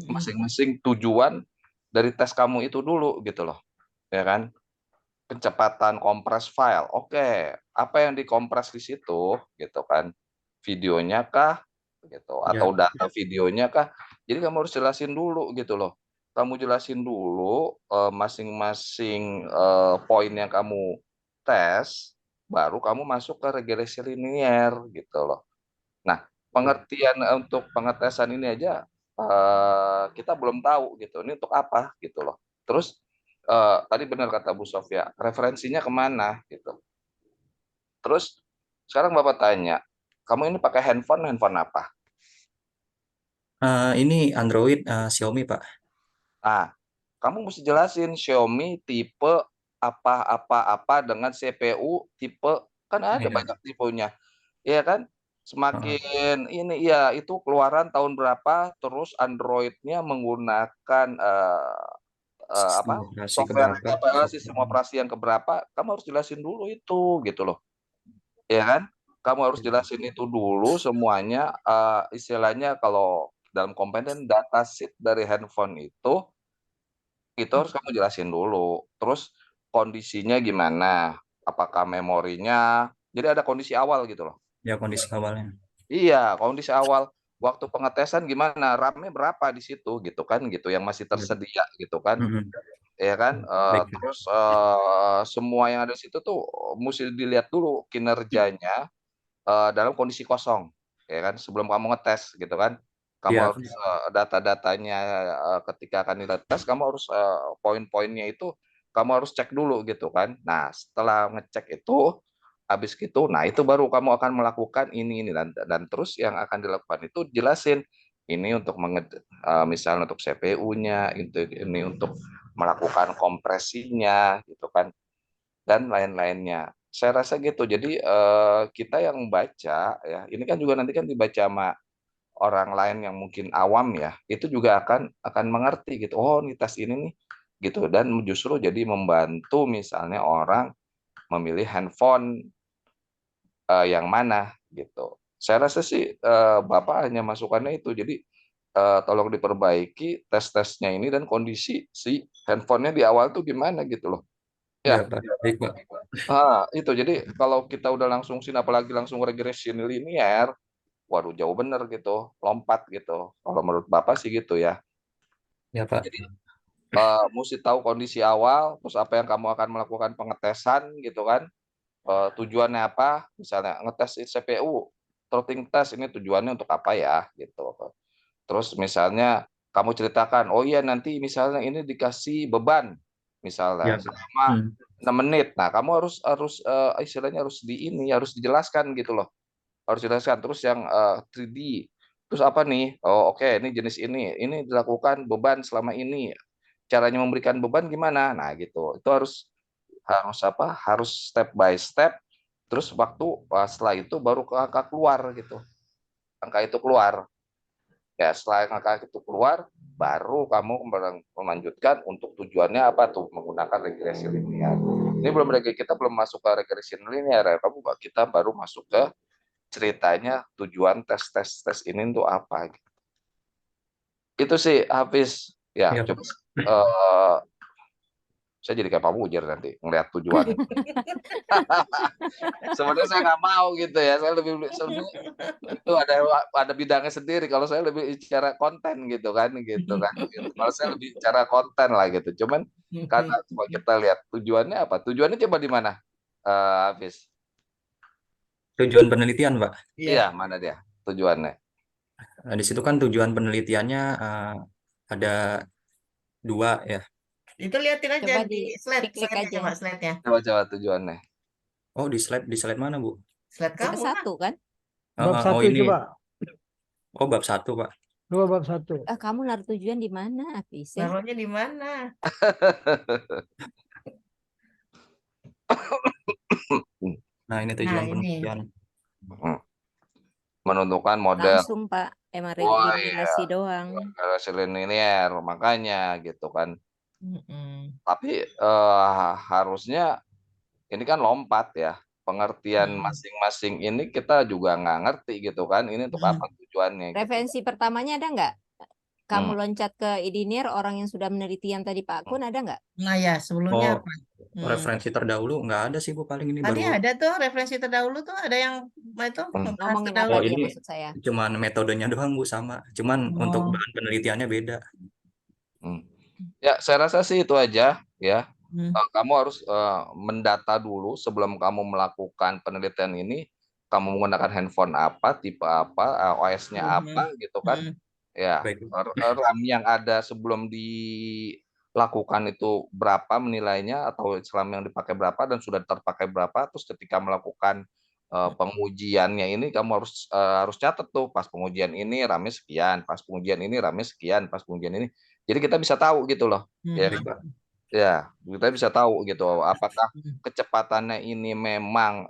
Masing-masing tujuan dari tes kamu itu dulu gitu loh. Ya kan? Kecepatan kompres file. Oke, apa yang dikompres di situ gitu kan? Videonya kah gitu Iya. atau data videonya kah? Jadi kamu harus jelasin dulu gitu loh. Kamu jelasin dulu masing-masing poin yang kamu tes, baru kamu masuk ke regresi linear gitu loh. Nah, pengertian untuk pengetesan ini aja kita belum tahu gitu. Ini untuk apa gitu loh. Terus tadi benar kata Bu Sofia, referensinya kemana gitu. Terus sekarang Bapak tanya, kamu ini pakai handphone apa? Ini Android Xiaomi, Pak. Nah, kamu mesti jelasin Xiaomi tipe apa dengan CPU tipe Kan ada Iya. banyak tipenya, iya kan? Semakin ini ya itu keluaran tahun berapa, terus Android-nya menggunakan, Sistem apa, operasi software keberapa? sistem operasi yang keberapa, kamu harus jelasin dulu itu, gitu loh. Ya kan? Kamu harus jelasin itu dulu semuanya, istilahnya kalau dalam kompeten data sheet dari handphone itu harus kamu jelasin dulu. Terus kondisinya gimana, apakah memorinya jadi ada kondisi awal gitu loh. Ya, kondisi awalnya. Iya, kondisi awal, waktu pengetesan gimana, RAM-nya berapa di situ gitu kan, gitu, yang masih tersedia gitu kan, Mhm. ya kan, Baik. terus, semua yang ada di situ tuh musti dilihat dulu kinerjanya, dalam kondisi kosong, ya kan, sebelum kamu ngetes gitu kan. Kamu Iya. harus, data-datanya, ketika akan dites kamu harus, poin-poinnya itu kamu harus cek dulu gitu kan. Nah, setelah ngecek itu, habis gitu, nah itu baru kamu akan melakukan ini dan terus yang akan dilakukan itu jelasin, ini untuk misalnya untuk CPU-nya, ini untuk melakukan kompresinya gitu kan, dan lain-lainnya. Saya rasa gitu. Jadi, kita yang baca ya, ini kan juga nanti kan dibaca sama orang lain yang mungkin awam ya, itu juga akan mengerti gitu, oh ini tes ini nih, gitu. Dan justru jadi membantu misalnya orang memilih handphone, yang mana gitu. Saya rasa sih, Bapak hanya masukannya itu. Jadi, tolong diperbaiki tes-tesnya ini dan kondisi si handphone-nya di awal tuh gimana gitu loh. Iya, Ya. Pak. Baik, Pak. Itu. Jadi kalau kita udah langsung apalagi langsung regression linier, waduh jauh bener gitu, lompat gitu. Kalau menurut Bapak sih gitu ya. Ya, Pak. Jadi, musti tahu kondisi awal, terus apa yang kamu akan melakukan pengetesan gitu kan, tujuannya apa, misalnya ngetes CPU, throttling test ini tujuannya untuk apa ya, gitu. Terus misalnya kamu ceritakan, oh iya nanti misalnya ini dikasih beban, misalnya Ya. selama 6 menit. Nah, kamu harus, istilahnya harus dijelaskan gitu loh, harus dijelaskan. Terus yang, 3D, terus apa nih, oh oke ini jenis ini dilakukan beban selama ini, caranya memberikan beban gimana? Nah gitu, itu harus step by step, terus setelah itu baru ke angka keluar gitu, angka itu keluar. Ya setelah angka itu keluar, baru kamu melanjutkan untuk tujuannya apa tuh, menggunakan regresi linear. Ini kita belum masuk ke regresi linear ya, kita baru masuk ke ceritanya tujuan tes ini untuk apa gitu. Itu sih Hafiz, ya Ya, Pak. coba, saya jadi kayak Pak Mujir nanti ngelihat tujuan. Sebenarnya saya nggak mau gitu ya, saya sebenarnya itu ada bidangnya sendiri, kalau saya lebih bicara konten gitu kan gitu. Kalau saya lebih bicara konten lah gitu, cuman karena coba kita lihat tujuannya apa, tujuannya coba di mana, Hafiz? Tujuan penelitian, Pak. Iya, mana dia tujuannya? Nah, di situ kan tujuan penelitiannya ada 2 ya. Itu liatin aja Coba di diklik slide-nya, aja. coba slide-nya. Coba tujuannya. Oh, di slide mana, Bu? Slide Ada kamu lah. 1 kan? Bab Oh, 1 ini. coba. Oh, bab 1, Pak. Coba bab 1. Kamu naruh tujuan di mana, Hafiz? Ya? Naruhnya di mana? Nah, ini Nah, tujuan ini. penelitian. Menentukan model. Langsung, Pak. Emang Oh regulasi iya, doang. regresi linear, makanya gitu kan. Mm-mm. Tapi, harusnya ini kan lompat ya, pengertian masing-masing ini kita juga nggak ngerti gitu kan, ini untuk apa tujuannya gitu. Referensi pertamanya ada nggak? Kamu Hmm. loncat ke Idinir, orang yang sudah meneliti yang tadi Pak Kun, ada nggak? Nah ya, sebelumnya Oh, apa? referensi terdahulu nggak ada sih, Bu, paling ini Tadi baru. ada tuh referensi terdahulu tuh, ada yang itu membahas Ngomongin apa terdahulu. Oh, dia ini maksud saya? cuman metodenya doang, Bu, sama. Cuman untuk Oh. bahan penelitiannya beda. Ya, saya rasa sih itu aja ya. Hmm. Kamu harus, mendata dulu sebelum kamu melakukan penelitian ini, kamu menggunakan handphone apa, tipe apa, OS-nya apa gitu kan. Ya, Baik. RAM yang ada sebelum dilakukan itu berapa nilainya atau selama yang dipakai berapa dan sudah terpakai berapa, terus ketika melakukan, pengujiannya ini kamu harus catat tuh, pas pengujian ini RAM-nya sekian, pas pengujian ini RAM-nya sekian, pas pengujian ini. Jadi kita bisa tahu gitu loh, ya Baik, kan. Pak. Ya, kita bisa tahu gitu apakah kecepatannya ini memang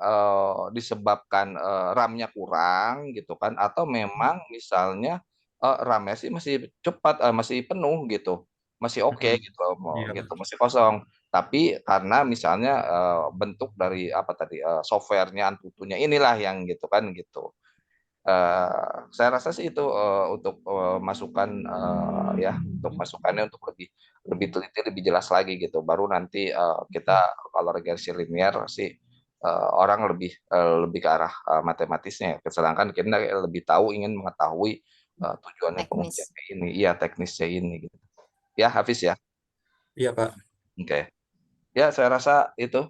disebabkan RAM-nya kurang gitu kan, atau memang misalnya RAM-nya sih masih cepat, masih penuh gitu, masih oke gitu, Iya, Pak. gitu, masih kosong. Tapi karena misalnya bentuk dari apa tadi software-nya, Antutunya inilah yang gitu kan gitu. Saya rasa sih itu untuk masukan ya, untuk masukannya untuk lebih lebih teliti, lebih jelas lagi gitu. Baru nanti kita kalau regresi linear sih orang lebih ke arah matematisnya. Sedangkan kita lebih tahu ingin mengetahui tujuannya Teknis. pengujian ini, iya teknisnya ini gitu. Ya, Hafiz ya. Iya, Pak. Oke. Ya, saya rasa itu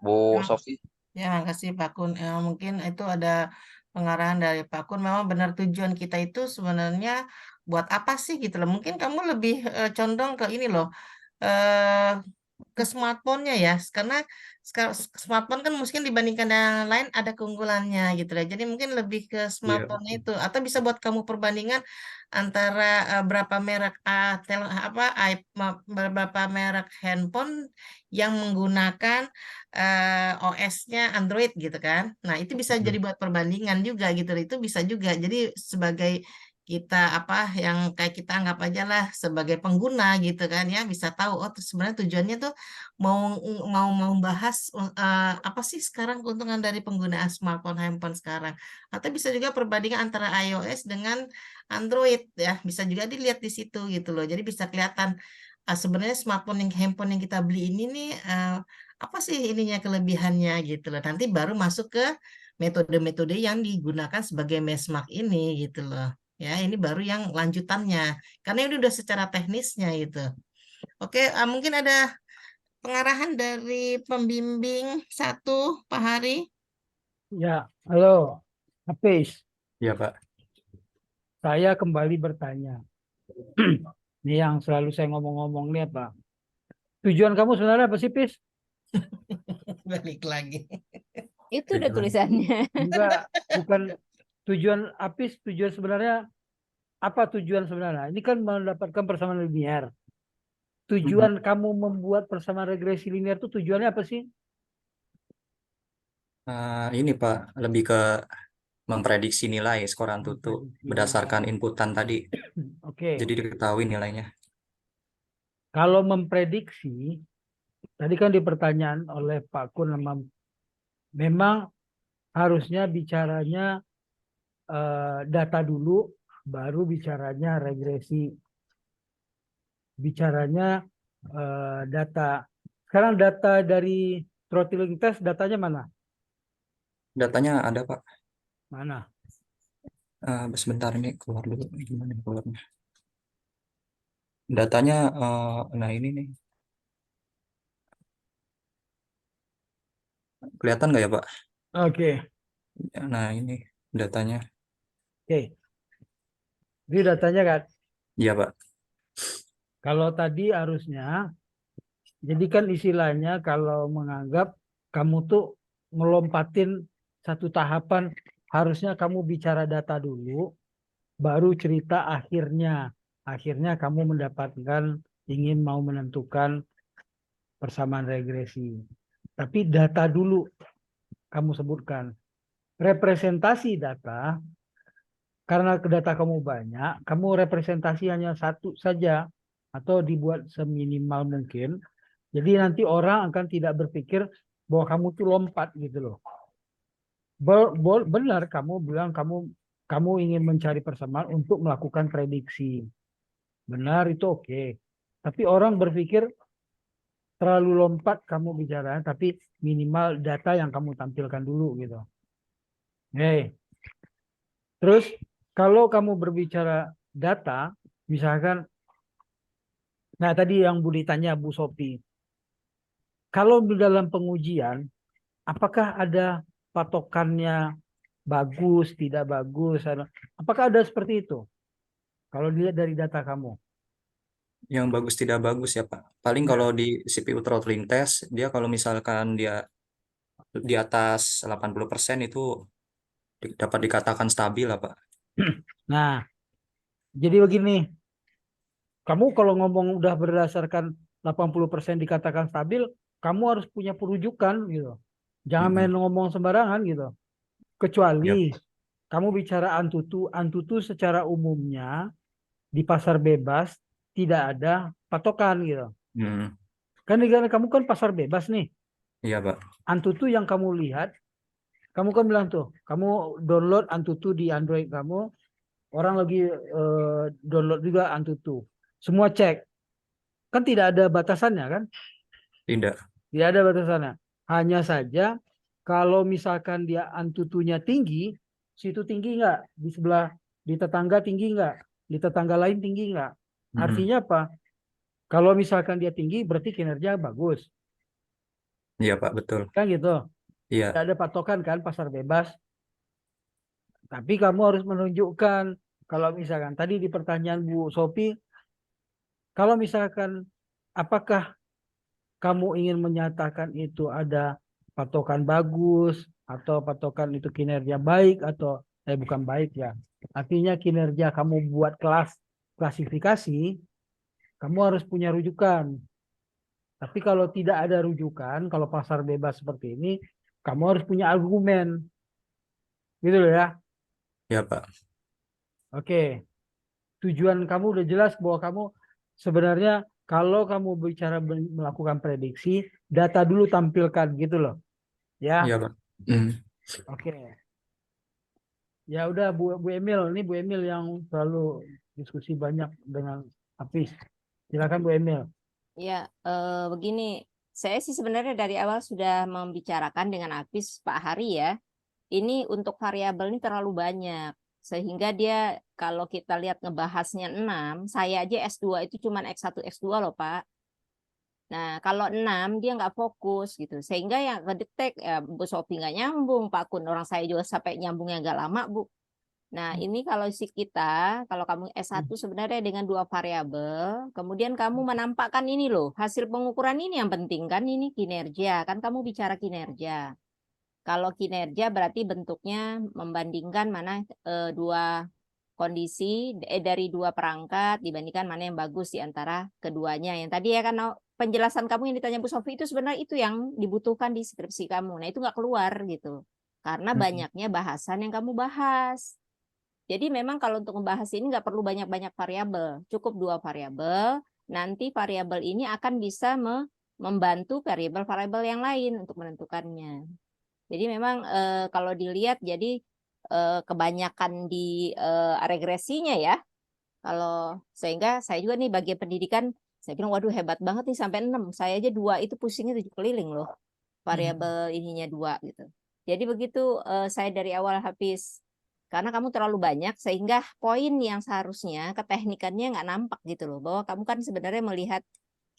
Bu Ya, Sofi. ya, makasih Pak Kun. Mungkin itu ada pengarahan dari Pak Kun. Memang benar tujuan kita itu sebenarnya buat apa sih gitu loh. Mungkin kamu lebih condong ke ini loh. eh ke smartphone-nya ya, karena smartphone kan mungkin dibandingkan yang lain ada keunggulannya gitu ya. Jadi mungkin lebih ke Iya, smartphone itu, atau bisa buat kamu perbandingan antara berapa merek beberapa merek handphone yang menggunakan OS-nya Android gitu kan. Nah, itu bisa jadi buat perbandingan juga gitu. Itu bisa juga. Jadi sebagai kita yang kayak kita anggap aja lah sebagai pengguna gitu kan ya, bisa tahu sebenarnya tujuannya tuh mau mau bahas apa sih sekarang keuntungan dari penggunaan smartphone handphone sekarang, atau bisa juga perbandingan antara iOS dengan Android ya, bisa juga dilihat di situ gitu loh. Jadi bisa kelihatan sebenarnya smartphone handphone yang kita beli ini nih apa sih ininya kelebihannya gitu loh. Nanti baru masuk ke metode-metode yang digunakan sebagai benchmark ini gitu loh. Ya, ini baru yang lanjutannya. Karena ini udah secara teknisnya itu. Oke, mungkin ada pengarahan dari pembimbing satu, Pak Hari. Ya, halo, Hafiz. iya, Pak. Saya kembali bertanya. Ini yang selalu saya ngomong-ngomong nih apa? Tujuan kamu sebenarnya apa sih, Pis? Balik lagi. Itu udah Tujuan. tulisannya. Enggak, bukan tujuan Apis. Tujuan sebenarnya apa tujuan sebenarnya? Ini kan mendapatkan persamaan linear. Tujuan kamu membuat persamaan regresi linear itu tujuannya apa sih? Ini Pak, lebih ke memprediksi nilai skor Antutu berdasarkan inputan tadi. Oke. Jadi diketahui nilainya. Kalau memprediksi, tadi kan di pertanyaan oleh Pak Kun, memang harusnya bicaranya data dulu, baru bicaranya regresi. Bicaranya data. Sekarang data dari throttling test, datanya mana? Datanya ada Pak. Mana? Sebentar ini keluar dulu. Gimana keluarnya? Datanya, nah ini nih. Kelihatan nggak ya Pak? Oke. Nah ini datanya. Oke. Ini datanya kan. Iya Pak. Kalau tadi harusnya, jadi kan istilahnya kalau menganggap kamu tuh melompatin satu tahapan, harusnya kamu bicara data dulu, baru cerita akhirnya. Akhirnya kamu mendapatkan, ingin mau menentukan persamaan regresi. Tapi data dulu kamu sebutkan. Representasi data, karena data kamu banyak, kamu representasi hanya satu saja atau dibuat seminimal mungkin. Jadi nanti orang akan tidak berpikir bahwa kamu tuh lompat gitu loh. Benar kamu bilang kamu ingin mencari persamaan untuk melakukan prediksi. Benar itu oke. Tapi orang berpikir terlalu lompat kamu bicara, tapi minimal data yang kamu tampilkan dulu gitu. Terus kalau kamu berbicara data, misalkan, nah tadi yang Budi tanya Bu Sophie, kalau di dalam pengujian, apakah ada patokannya bagus, tidak bagus? Apakah ada seperti itu? Kalau dilihat dari data kamu. Yang bagus tidak bagus ya Pak. Paling kalau di CPU throttling test, dia kalau misalkan dia di atas 80% itu dapat dikatakan stabil lah Pak. Nah, jadi begini. Kamu kalau ngomong udah berdasarkan 80% dikatakan stabil, kamu harus punya perujukan gitu. Jangan main ngomong sembarangan gitu. Kecuali kamu bicara Antutu secara umumnya di pasar bebas tidak ada patokan gitu. Kan negara kamu kan pasar bebas nih. Iya, Pak. Antutu yang kamu lihat, kamu kan bilang tuh, kamu download Antutu di Android kamu, orang lagi download juga Antutu. Semua cek. Kan tidak ada batasannya kan? Tidak. Tidak ada batasannya. Hanya saja kalau misalkan dia Antutunya tinggi, situ tinggi nggak? Di sebelah, di tetangga tinggi nggak? Di tetangga lain tinggi nggak? Artinya apa? Kalau misalkan dia tinggi, berarti kinerja bagus. Iya, Pak, betul. Kan gitu. Iya. Tidak ada patokan kan pasar bebas. Tapi kamu harus menunjukkan, kalau misalkan tadi di pertanyaan Bu Sophie, kalau misalkan apakah kamu ingin menyatakan itu ada patokan bagus atau patokan itu kinerja baik atau bukan baik ya. Artinya kinerja kamu buat klasifikasi, kamu harus punya rujukan. Tapi kalau tidak ada rujukan, kalau pasar bebas seperti ini, kamu harus punya argumen. Gitu loh ya. Iya, Pak. Oke. Tujuan kamu udah jelas bahwa kamu sebenarnya kalau kamu bicara melakukan prediksi, data dulu tampilkan gitu loh. Ya. Iya, Pak. Oke. Ya udah Bu Emil, ini Bu Emil yang selalu diskusi banyak dengan Hafiz. Silakan Bu Emil. Ya, begini, saya sih sebenarnya dari awal sudah membicarakan dengan Hafiz Pak Hari ya. Ini untuk variabel ini terlalu banyak. Sehingga dia kalau kita lihat ngebahasnya 6, saya aja S2 itu cuma X1, X2 loh Pak. Nah, kalau 6 dia nggak fokus gitu. Sehingga yang kedetek ya Bu Sophie nggak nyambung, Pak Kun. Orang saya juga sampai nyambungnya agak lama, Bu. Nah, ini kalau kalau kamu S1 sebenarnya dengan 2 variabel, kemudian kamu menampakkan ini loh, hasil pengukuran ini yang penting kan, ini kinerja. Kan kamu bicara kinerja. Kalau kinerja berarti bentuknya membandingkan mana dua kondisi dari 2 perangkat dibandingkan mana yang bagus di antara keduanya. Yang tadi ya kan penjelasan kamu yang ditanya Bu Sophie itu sebenarnya itu yang dibutuhkan di skripsi kamu. Nah itu nggak keluar gitu. Karena banyaknya bahasan yang kamu bahas. Jadi memang kalau untuk membahas ini nggak perlu banyak-banyak variabel. Cukup 2 variabel. Nanti variabel ini akan bisa membantu variabel-variabel yang lain untuk menentukannya. Jadi memang kalau dilihat jadi kebanyakan di regresinya ya. Kalau sehingga saya juga nih bagian pendidikan, saya bilang waduh hebat banget nih sampai 6. Saya aja 2 itu pusingnya 7 keliling loh. Variabel ininya 2 gitu. Jadi begitu saya dari awal Hafiz. Karena kamu terlalu banyak sehingga poin yang seharusnya keteknikannya nggak nampak gitu loh. Bahwa kamu kan sebenarnya melihat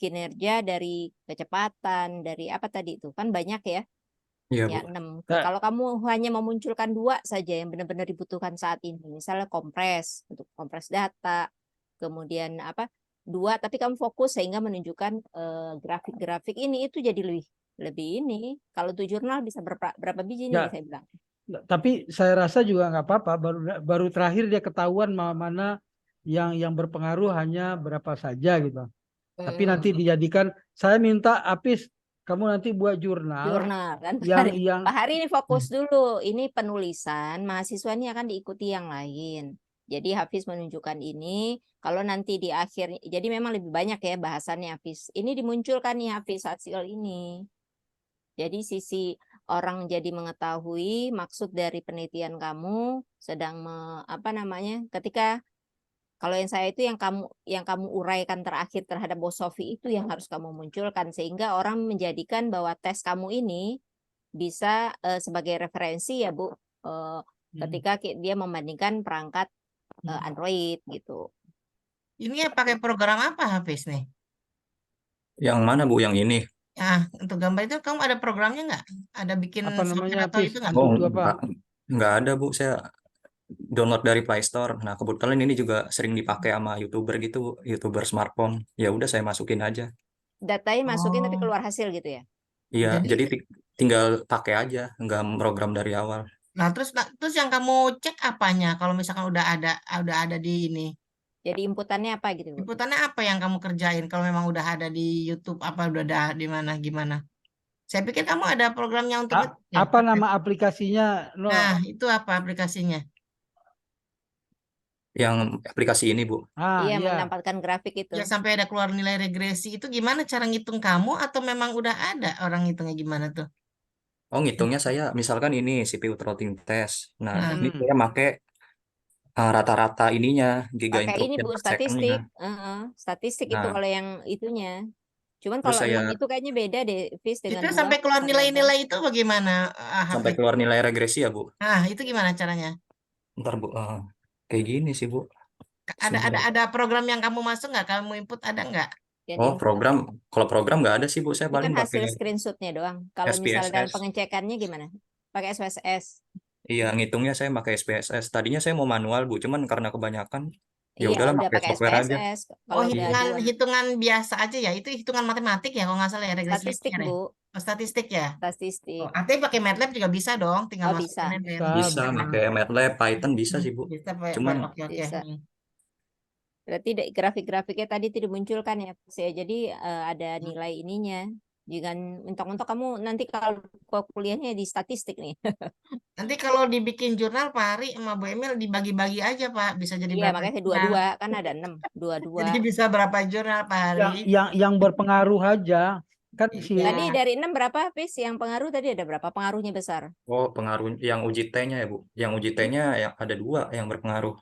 kinerja dari kecepatan, dari apa tadi itu. Kan banyak ya. Iya, Ya, Bu. 6. Kalau kamu hanya memunculkan 2 saja yang benar-benar dibutuhkan saat ini, misalnya kompres untuk kompres data, kemudian 2, tapi kamu fokus sehingga menunjukkan grafik-grafik ini itu jadi lebih ini. Kalau tuh jurnal bisa berapa biji nih saya bilang. Tapi saya rasa juga nggak apa-apa. Baru terakhir dia ketahuan mana yang berpengaruh hanya berapa saja gitu. Tapi nanti dijadikan. Saya minta Apis, kamu nanti buat jurnal kan yang Pak Hari ini fokus dulu. Ini penulisan, mahasiswa ini akan diikuti yang lain. Jadi Hafiz menunjukkan ini. Kalau nanti di akhir, jadi memang lebih banyak ya bahasannya Hafiz. Ini dimunculkan nih Hafiz hasil ini. Jadi sisi orang jadi mengetahui maksud dari penelitian kamu sedang ketika kalau yang saya itu yang kamu uraikan terakhir terhadap Bu Sophie itu yang harus kamu munculkan sehingga orang menjadikan bahwa tes kamu ini bisa sebagai referensi ya Bu ketika dia membandingkan perangkat Android gitu. Ini ya pakai program apa Hafiz nih? Yang mana Bu? Yang ini? Ya, untuk gambar itu kamu ada programnya nggak? Ada bikin apa namanya software atau Hafiz? itu nggak? Antutu apa? Nggak ada Bu. Saya download dari Play Store. Nah, kebetulan ini juga sering dipakai sama YouTuber gitu, YouTuber smartphone. Ya udah saya masukin aja. Datanya masukin tapi Oh, keluar hasil gitu ya. Iya, jadi jadi tinggal pakai aja, nggak program dari awal. nah terus yang kamu cek apanya? Kalau misalkan udah ada di ini Jadi inputannya apa gitu, Bu? Inputannya apa yang kamu kerjain kalau memang udah ada di YouTube apa udah ada di mana gimana? Saya pikir kamu ada programnya untuk A- ngetik ya. apa nama aplikasinya? No. Nah, itu apa aplikasinya? Yang aplikasi ini, Bu. Iya, Iya. menampilkan grafik itu. Ya sampai ada keluar nilai regresi itu gimana cara ngitung kamu atau memang udah ada orang ngitungnya gimana tuh? Oh, ngitungnya saya misalkan ini CPU throttling test. Nah, Nah, ini Hmm. saya pakai rata-rata ininya, giga Pakai ini, improvement Bu, per statistik. second-nya. Statistik itu Nah, kalau yang itunya. Cuman terus kalau 6 saya itu kayaknya beda deh, Fis, itu dengan 2 sampai keluar variabel. nilai-nilai itu bagaimana, sampai Hafiz? keluar nilai regresi ya, Bu. Ah, itu gimana caranya? Ntar, Bu. Kayak gini sih, Bu. Sebentar. Ada program yang kamu masuk nggak? Kamu input ada nggak? Yang Oh, diinput. program. Kalau program nggak ada sih, Bu. Saya Ini paling kan hasil pakai screenshotnya doang. Kalau misalnya dalam SPSS. pengecekannya gimana? Pakai SPSS. Iya, ngitungnya saya pakai SPSS. Tadinya saya mau manual, Bu. Cuman karena kebanyakan, ya Iya, udahlah udah pakai pakai software aja. SPSS. Oh, Kalau udah hitungan 2. hitungan biasa aja ya. Itu hitungan matematik ya kalau nggak salah ya regresi Statistik, linear ya. Bu. Oh, statistik ya. Statistik. Oh, artinya pakai MATLAB juga bisa dong, tinggal Oh, masukin bisa. aja ya. Bisa, Bisa bisa. pakai MATLAB, Python bisa sih, Bu. Bisa Cuman oke oke. Bisa. Berarti grafik-grafiknya tadi tidak dimunculkan ya, Fis, ya. Jadi ada nilai ininya. Jangan mentok-mentok kamu nanti kalau kuliahnya di statistik nih. Nanti kalau dibikin jurnal Pak Hari sama Bu Emil dibagi-bagi aja Pak, bisa jadi Iya, berapa makanya jurnal? dua-dua kan ada 6, dua-dua. Jadi bisa berapa jurnal Pak Hari? Yang berpengaruh aja kan si Iya. Tadi dari 6 berapa, Fis? Yang pengaruh tadi ada berapa? Pengaruhnya besar. oh, pengaruh yang uji T-nya ya, Bu. Yang uji T-nya yang ada 2 yang berpengaruh.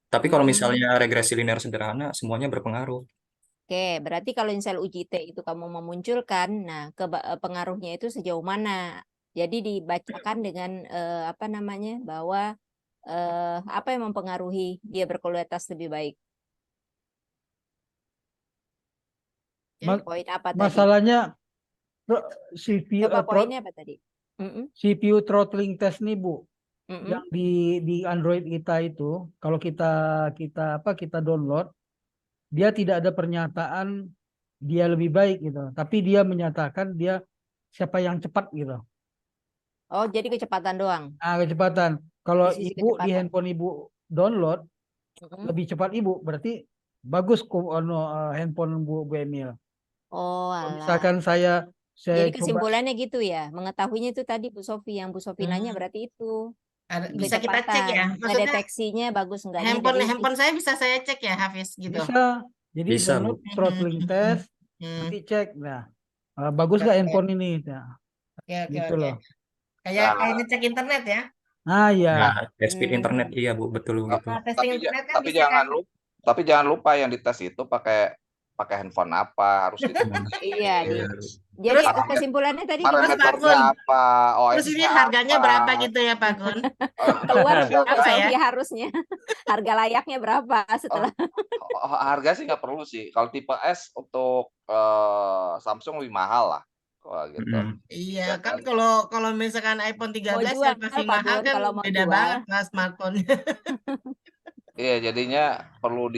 Tapi kalau misalnya regresi linear sederhana, semuanya berpengaruh. Oke, berarti kalau misal uji T itu kamu memunculkan, nah pengaruhnya itu sejauh mana? Jadi dibacakan dengan apa namanya, bahwa apa yang mempengaruhi dia berkualitas lebih baik. Poin apa tadi? masalahnya CPU Coba poinnya apa tadi? CPU throttling test nih, Bu. Mm-mm. Yang di Android kita itu kalau kita download, dia tidak ada pernyataan dia lebih baik gitu, tapi dia menyatakan dia siapa yang cepat gitu. Oh, jadi kecepatan doang. Kecepatan. Kalau Di sisi ibu di kecepatan. handphone ibu download lebih cepat ibu, berarti bagus handphone Bu Emil. Oh, Kalau alah. misalkan saya Jadi coba, kesimpulannya gitu ya. Mengetahuinya itu tadi Bu Sofi, yang Bu Sofi nanya berarti itu. Bisa kita cek ya. Maksudnya Ngedeteksinya bagus enggaknya handphone saya bisa saya cek ya Hafiz gitu. bisa. Jadi Bisa, download Bu. throttling test, nanti cek. Nah, bagus nggak handphone ini? Nah, Oke gitu loh. Kayak ngecek internet ya. Ya. Nah, speed internet iya, Bu, betul gitu. Nah, testing internet kan Tapi bisa jangan kan? lupa, yang dites itu pakai handphone apa, harus Iya, jadi Terus kesimpulannya tadi parameternya apa? Terus ini harganya berapa gitu ya Pak Gun? keluar Bu Apa ya? Sofi harusnya. Harga layaknya berapa setelah Harga sih nggak perlu sih. Kalau tipe S untuk Samsung lebih mahal lah. Wah, gitu. Iya, Ya kan kan? kalau misalkan iPhone 13 mau jual yang masih Pak mahal Gun, kan kalau mau beda jual. banget Pak smartphone. Iya, jadinya perlu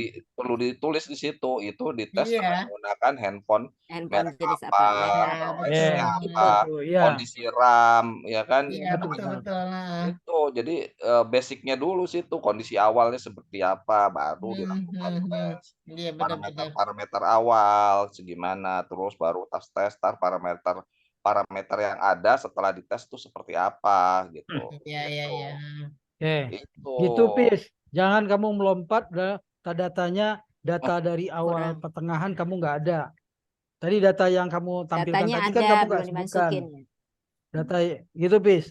ditulis di situ, itu dites Iya. menggunakan handphone Handphone merek jenis apa, merek. OS-nya apa, Iya. kondisi RAM, ya kan? Iya, betul. Itu jadi basicnya dulu situ, kondisi awalnya seperti apa, baru dilakukan tes. Iya, benar-benar. Parameter awal segimana, terus baru tes parameter yang ada setelah dites itu seperti apa gitu. Iya. Oke. Itu. Gitu, Pis. Jangan kamu melompat datanya data dari awal Kurang. pertengahan kamu nggak ada. Tadi data yang kamu tampilkan Datanya tadi ada, kan kamu nggak belum sebutkan. dimasukin. Data gitu, Pis.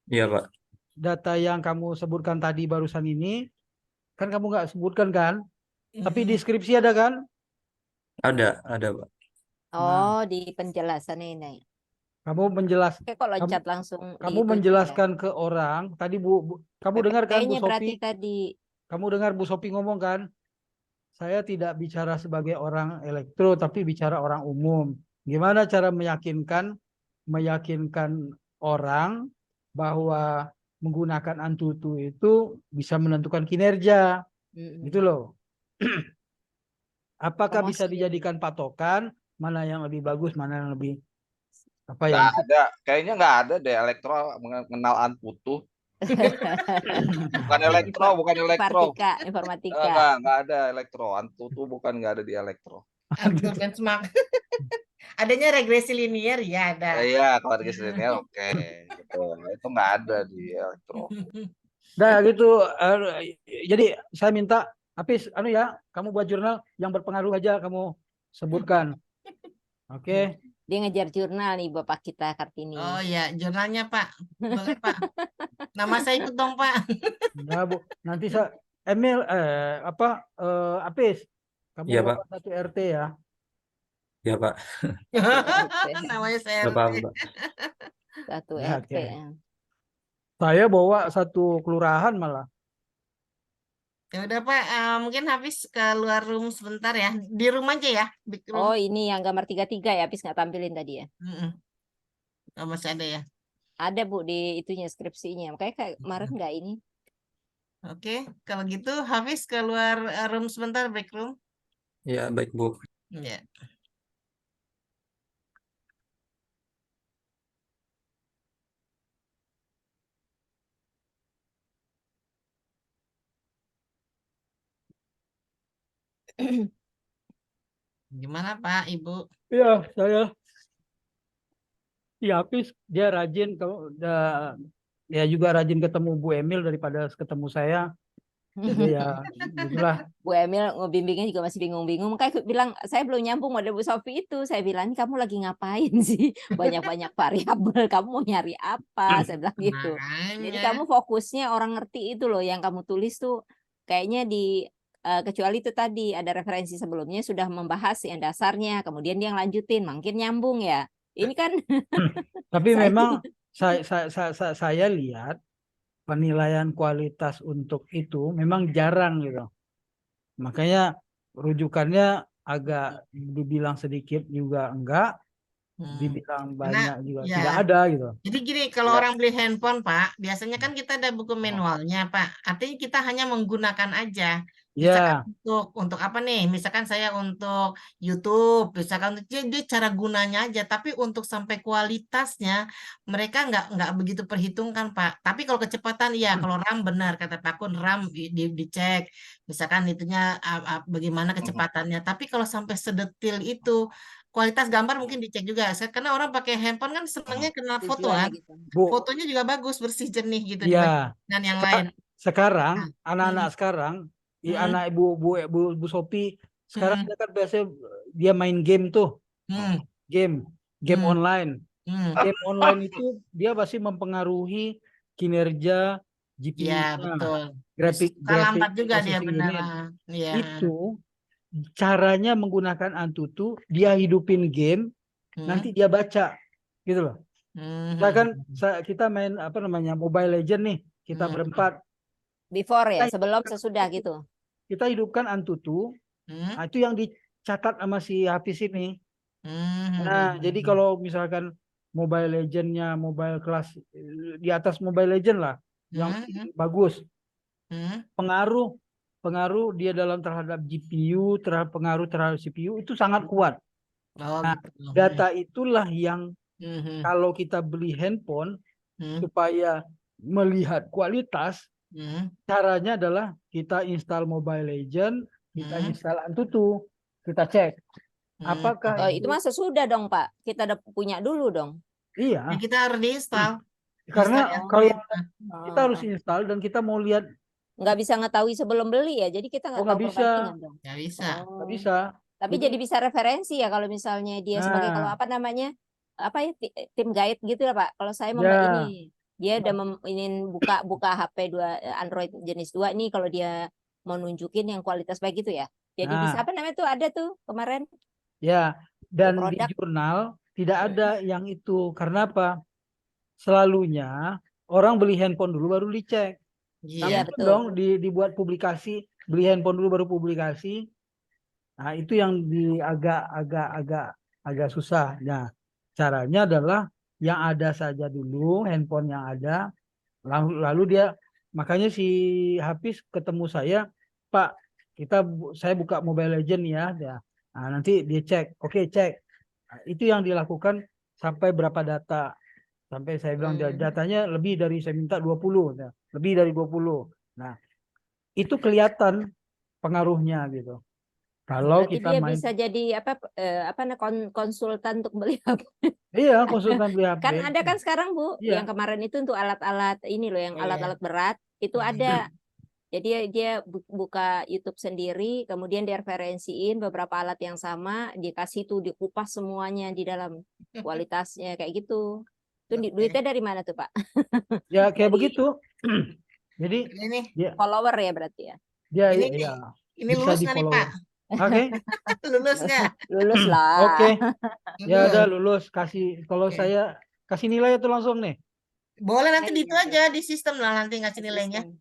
Iya, Pak. Data yang kamu sebutkan tadi barusan ini kan kamu nggak sebutkan kan? Tapi deskripsi ada kan? Ada, Pak. Oh, di penjelasannya ini. Kamu menjelaskan. Oke, kok loncat langsung di Kamu itu menjelaskan ke orang tadi kamu dengar kan Bu PPT-nya berarti Sofi? tadi. Kamu dengar Bu Sofi ngomong kan? Saya tidak bicara sebagai orang elektro tapi bicara orang umum. Gimana cara meyakinkan orang bahwa menggunakan Antutu itu bisa menentukan kinerja, gitu loh. Apakah bisa dijadikan patokan mana yang lebih bagus, mana yang lebih apa ya? Kayaknya nggak ada deh elektro mengenal Antutu. Bukan elektro, bukan elektro. Informatika. Enggak ada elektro. Antutu bukan, enggak ada di elektro. Antutu benchmark. Adanya regresi linear ya ada. Iya, kalau regresi linear oke, gitu. Itu enggak ada di elektro. Nah gitu. Jadi saya minta Hafiz, ya, kamu buat jurnal yang berpengaruh aja kamu sebutkan. Oke. Dia ngejar jurnal nih Bapak kita Kartini. Oh ya, jurnalnya Pak. Boleh Pak. Nama saya ikut dong Pak. Nah, Bu, nanti saya Emil Hafiz, kamu Iya, Pak. bawa satu RT ya. Ya, Pak. Namanya saya Nggak RT. apa-apa, Pak. Satu Ya, RT. oke. Saya bawa satu kelurahan malah. Ya udah Pak, mungkin habis keluar room sebentar ya. Di room aja ya, big room. Oh, ini yang gambar 33 ya, habis nggak tampilin tadi ya. Oh, masih ada ya. Ada Bu di itunya skripsinya. Makanya kayak kemarin nggak ini. Oke, kalau gitu Hafiz keluar room sebentar, break room. Ya, baik, Bu. Ya. Gimana Pak, Ibu? Iya, saya. Ya, Hafiz, dia rajin, ya juga rajin ketemu Bu Emil daripada ketemu saya. Jadi ya, gitulah. Bu Emil ngebimbingnya juga masih bingung-bingung. Makanya aku bilang, saya belum nyambung model Bu Sofi itu. Saya bilang, kamu lagi ngapain sih? Banyak-banyak variabel. Kamu mau nyari apa? Saya bilang gitu. Jadi Makanya. kamu fokusnya orang ngerti itu loh. Yang kamu tulis tuh kayaknya kecuali itu tadi ada referensi sebelumnya sudah membahas yang dasarnya. Kemudian dia lanjutin. Makin nyambung ya. Ini kan. Tapi memang saya lihat penilaian kualitas untuk itu memang jarang gitu. Makanya rujukannya agak dibilang sedikit juga enggak, dibilang banyak juga ya. tidak ada gitu. Jadi gini, kalau Ya. orang beli handphone Pak, biasanya kan kita ada buku manualnya Pak. Artinya kita hanya menggunakan aja. Ya, Misalkan untuk apa nih? Misalkan saya untuk YouTube, misalkan dia cara gunanya aja. Tapi untuk sampai kualitasnya mereka nggak begitu perhitungkan Pak. Tapi kalau kecepatan iya, kalau RAM benar kata Pak Kun, RAM dicek. Misalkan itunya bagaimana kecepatannya. Tapi kalau sampai sedetil itu, kualitas gambar mungkin dicek juga. Karena orang pakai handphone kan senangnya kenal foto tujuannya kan. gitu. Bu. Fotonya juga bagus, bersih, jernih gitu Ya. dibandingkan yang lain. Sekarang anak-anak sekarang, anak Bu Sopi sekarang dia kan biasanya dia main game tuh. Game online. Game online itu dia pasti mempengaruhi kinerja Ya, GPU-nya, betul. grafik Lambat juga dia processing benar. unit. Ya. Itu caranya menggunakan Antutu, dia hidupin game, nanti dia baca, gitu loh. Kita main Mobile Legend nih, kita berempat. Before ya, sebelum sesudah gitu. Kita hidupkan Antutu, nah itu yang dicatat sama si Hafiz ini. Nah, jadi kalau misalkan Mobile Legend-nya mobile kelas di atas Mobile Legend lah, yang bagus, pengaruh dia dalam terhadap GPU, pengaruh terhadap CPU itu sangat kuat. Nah, data itulah yang kalau kita beli handphone supaya melihat kualitas, caranya adalah kita install Mobile Legend, kita install Antutu, kita cek apakah itu masa sudah dong Pak, kita udah punya dulu dong. Iya. Ya, kita harus diinstal. Karena kalau kita harus install dan kita mau lihat, nggak bisa ngetahui sebelum beli ya, jadi kita nggak tahu perbandingan dong. Nggak bisa. Nggak bisa. Tapi jadi bisa referensi ya kalau misalnya dia sebagai kalau apa namanya tim guide gitu ya Pak. Kalau saya ini dia udah buka HP Android jenis 2 nih kalau dia mau nunjukin yang kualitas baik gitu ya. Jadi bisa apa namanya tuh ada tuh kemarin. Ya, dan di jurnal tidak ada yang itu. Karena apa? Selalunya orang beli handphone dulu baru dicek. Iya, betul. Dong dibuat publikasi, beli handphone dulu baru publikasi. Nah, itu yang agak susah. Nah, caranya adalah yang ada saja dulu, handphone yang ada. Lalu dia, makanya si Hafiz ketemu saya, Pak, saya buka Mobile Legend ya. Nah, nanti dia cek, oke cek. Nah, itu yang dilakukan sampai berapa data. Sampai saya bilang Hmm. datanya lebih dari, saya minta 20, nah, lebih dari 20. Nah, itu kelihatan pengaruhnya gitu. Kalau Berarti kita dia main, bisa jadi konsultan untuk beli HP. iya, konsultan beli HP. Kan ada kan sekarang Bu, yang Iya. kemarin itu untuk alat-alat ini loh, yang Iya. alat-alat berat itu ada. Jadi dia buka YouTube sendiri, kemudian dia referensiin beberapa alat yang sama, dikasih tuh dikupas semuanya di dalam kualitasnya kayak gitu. Itu Oke. duitnya dari mana tuh Pak? Ya kayak Dari begitu. Jadi Ini dia follower ya berarti ya. dia ini ya ini bisa lulus di nggak nih follower. Pak? Oke. Lulus nggak? Lulus lah. Oke. Ya udah Lulus. lulus, kasih, kalau Oke. saya kasih nilai itu langsung nih. Boleh nanti di itu Iya, aja di sistem lah nanti ngasih nilainya. Sistem.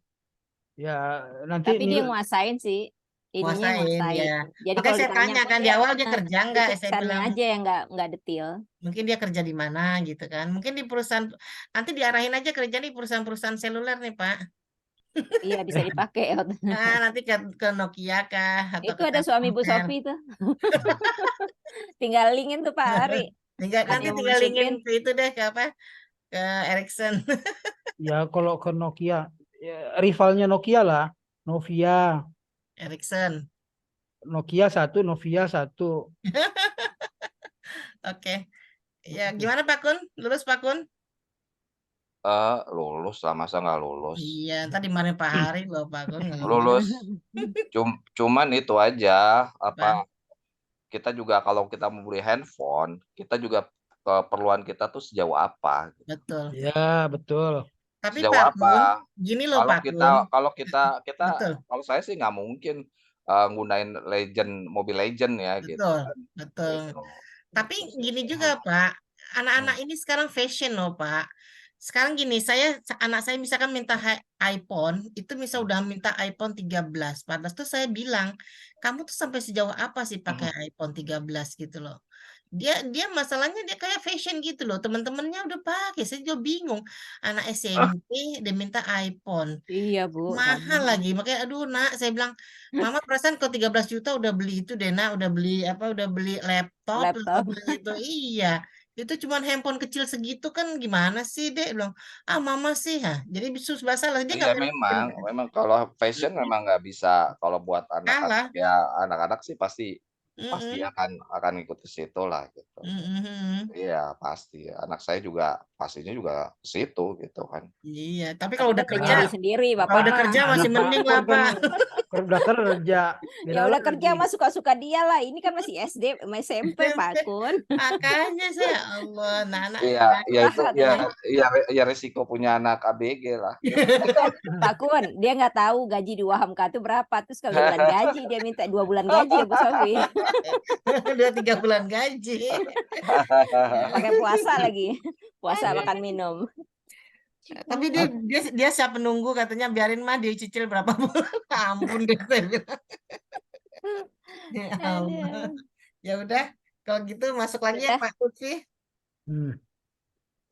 Ya nanti Tapi dia nilai, nguasain sih. Ininya Kuasain nguasain. ya. Jadi Makanya kalau saya ditanya tanya kok kan di dia awal dia kerja nggak? Saya tulisannya bilang aja yang nggak detail. mungkin dia kerja di mana gitu kan. Mungkin di perusahaan nanti diarahin aja kerja di perusahaan-perusahaan seluler nih Pak. Iya bisa dipakai. Nah, nanti ke Nokia kah atau Itu ke ada suami Bu Telkomsel. Sofi tuh. Tinggal linkin tuh Pak Ari. Tinggal Ada nanti yang mau tinggal linkin masukin. ke itu deh ke apa? Ke Ericsson. ya kalau ke Nokia, ya, rivalnya Nokia lah, Novia, Ericsson. Nokia 1, Novia 1. Oke. Ya, gimana Pak Kun? Lulus Pak Kun? Lulus lah, masa nggak lulus? Iya, tadi dimarahin Pak Hari loh Pak Kun nggak Lulus. Cuman itu aja, Apa? kita juga kalau kita mau beli handphone, kita juga keperluan kita tuh sejauh apa? Betul. Ya betul. Tapi Sejauh Pak Kun, apa? gini loh Kalau Pak kita Kun. kalau kita Betul, kalau saya sih nggak mungkin nggunain Mobile Legend ya gitu betul, kan. betul. Gitu. Tapi Gitu sih. gini juga Pak, anak-anak ini sekarang fashion loh Pak. Sekarang gini, anak saya misalkan minta iPhone, itu udah minta iPhone 13. Padahal tuh saya bilang, kamu tuh sampai sejauh apa sih pakai iPhone 13 gitu loh. Dia masalahnya dia kayak fashion gitu loh. Teman-temannya udah pakai, saya juga bingung. Anak SMP dia minta iPhone. Iya Bu, Mahal sama. lagi. Makanya aduh Nak, saya bilang, Mama perasaan kalau 13 juta udah beli itu deh Nak, udah beli apa? Udah beli laptop, udah Laptop. beli itu. Iya. Itu cuman handphone kecil segitu kan gimana sih, Dek? Bilang, Mama sih, jadi susah salah. Dia nggak Iya boleh memang kalau fashion memang nggak bisa kalau buat kalah. anak-anak ya anak-anak sih pasti Mm-mm. akan ikut ke situ lah gitu. Mm-mm. Iya pasti, anak saya juga pastinya juga ke situ gitu kan. Iya, tapi Tapi kalau udah kan udah kerja, nyari sendiri kalau Bapak udah mah. kerja masih Anak mending Pak lah, Pur kan Pak. udah kerja, Ya beda udah kerja lagi. mah suka-suka dia lah. Ini kan masih SD, masih SMP Pak Kun. Makanya saya Allah, anak Iya, ya itu katanya. ya resiko punya anak ABG lah. Pak Kun, dia nggak tahu gaji di Wahamka itu berapa. Terus kalau dia bulan gaji, dia minta 2 bulan gaji ya Bu Sofi. udah 3 bulan gaji. Pakai puasa lagi. Puasa makan minum. Tapi dia siap menunggu katanya biarin mah dia cicil berapa bulan. Ampun deh saya bilang. Ya Allah. Ya udah, kalau gitu masuk lagi ya Udah. Pak Lutfi.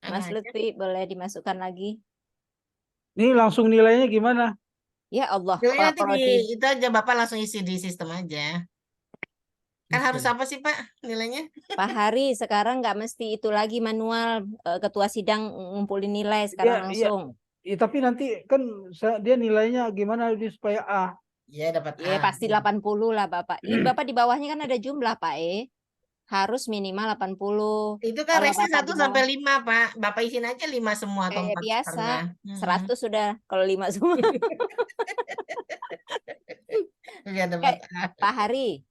Mas Lutfi boleh dimasukkan lagi. Ini langsung nilainya gimana? Ya Allah, Nilainya nanti kalau di itu aja Bapak langsung isi di sistem aja. Kan harus apa sih Pak nilainya? Pak Hari sekarang nggak mesti itu lagi manual, ketua sidang ngumpulin nilai sekarang Iya, langsung. iya, tapi nanti kan dia nilainya gimana dia supaya A? Ya dapat Ya A. pasti 80 lah Bapak. Bapak di bawahnya kan ada jumlah Pak harus minimal 80. Itu kan Kalau resi Bapak 1 di sampai bawah 5 Pak. Bapak isin aja 5 semua atau kayak 4 biasa, setengah. 100 sudah kalau 5 semua. Biar dapat A. Pak Hari,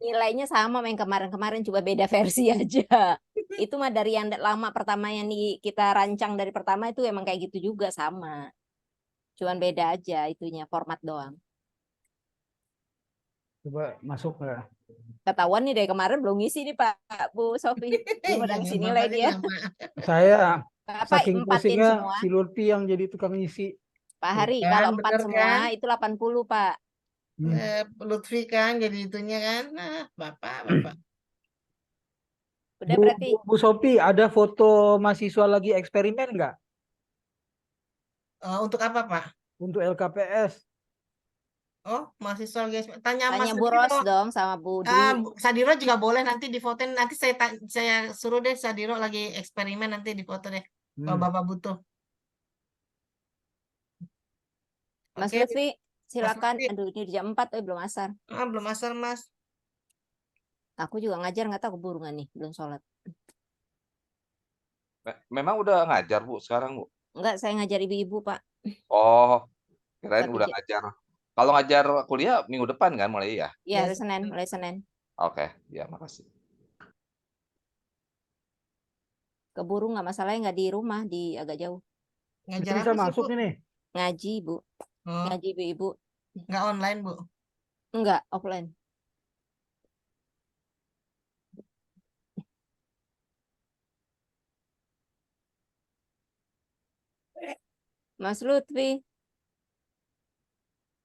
nilainya sama yang kemarin-kemarin, coba beda versi aja. Itu mah dari yang lama pertama yang kita rancang dari pertama itu emang kayak gitu juga sama. Cuman beda aja itunya, format doang. Coba masuk nggak? Ketahuan nih dari kemarin belum ngisi nih Pak Bu Sofi. Belum ada ngisi nilai dia. Saya Bapak saking empatin pusingnya semua. si Lutfi yang jadi tukang ngisi. Pak Hari, Kan, kalau 4 bener semua kan? itu 80 Pak. Lutfi kan jadi itunya kan. Nah, Bapak. Udah berarti. Bu Sofi, ada foto mahasiswa lagi eksperimen nggak? Untuk apa Pak? Untuk LKPS. Oh, mahasiswa guys. Tanya Mas Tanya Bu Ros dong sama Bu Dwi. Sadiro juga boleh nanti difotoin. Nanti saya suruh deh Sadiro lagi eksperimen nanti difoto deh. kalau Hmm. Bapak butuh. Mas Oke, Lutfi, silakan. Lutfi. Aduh, ini jam 4, belum asar. Belum asal Mas. Aku juga ngajar, nggak tahu keburu nggak nih, belum sholat. Memang udah ngajar Bu sekarang Bu? Enggak, saya ngajar ibu-ibu, Pak. Oh, kirain 1 udah jam. ngajar. Kalau ngajar kuliah minggu depan kan mulai ya? Iya, Ya, hari Senin, mulai Senin. Oke, ya makasih. Keburu nggak masalahnya, nggak di rumah, di agak jauh. ngajar Bisa apa sih, masuk Bu? ini. Ngaji, Bu. Oh, Ngaji ibu-ibu. nggak online, Bu. Enggak, offline. Mas Lutfi,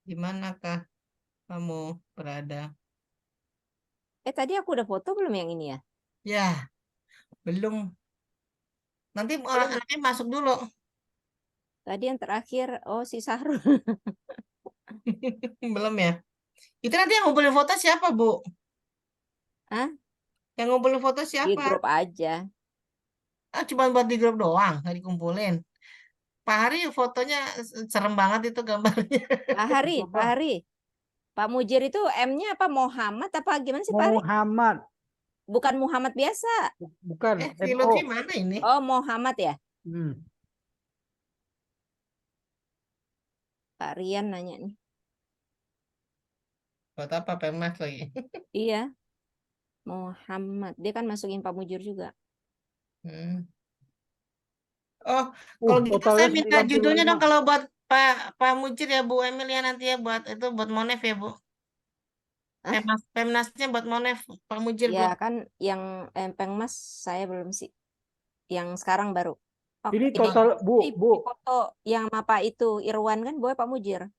Di manakah kamu berada? tadi aku udah foto belum yang ini ya? Ya, belum. Nanti anaknya masuk dulu. Tadi yang terakhir, oh si Sahrul. Belum ya? Itu nanti yang ngumpulin foto siapa, Bu? Hah? Yang ngumpulin foto Di siapa? grup aja. Cuma buat di grup doang, nggak dikumpulin. Pak Hari fotonya serem banget itu gambarnya. Pak Hari, Apa? Pak Hari. Pak Mujir itu M-nya apa Muhammad apa gimana sih Pak Hari? Muhammad, Bukan Muhammad biasa. bukan Si MO. Lutfi mana ini? Oh, Muhammad ya? Hmm. Pak Rian nanya nih. Buat apa Pemnas lagi? Iya, Muhammad. Dia kan masukin Pak Mujir juga. Hmm. Oh, kalau gitu Totalnya saya minta judulnya 95. dong kalau buat Pak Mujir ya Bu Emil ya nanti ya buat itu buat Monef ya Bu. Hah? Pemnasnya buat Monef Pak Mujir Ya belum. kan yang Pengmas saya belum sih. Yang sekarang baru. Oh, Ini ini total, Bu, Bu. foto yang apa itu Irwan kan boleh Pak Mujir.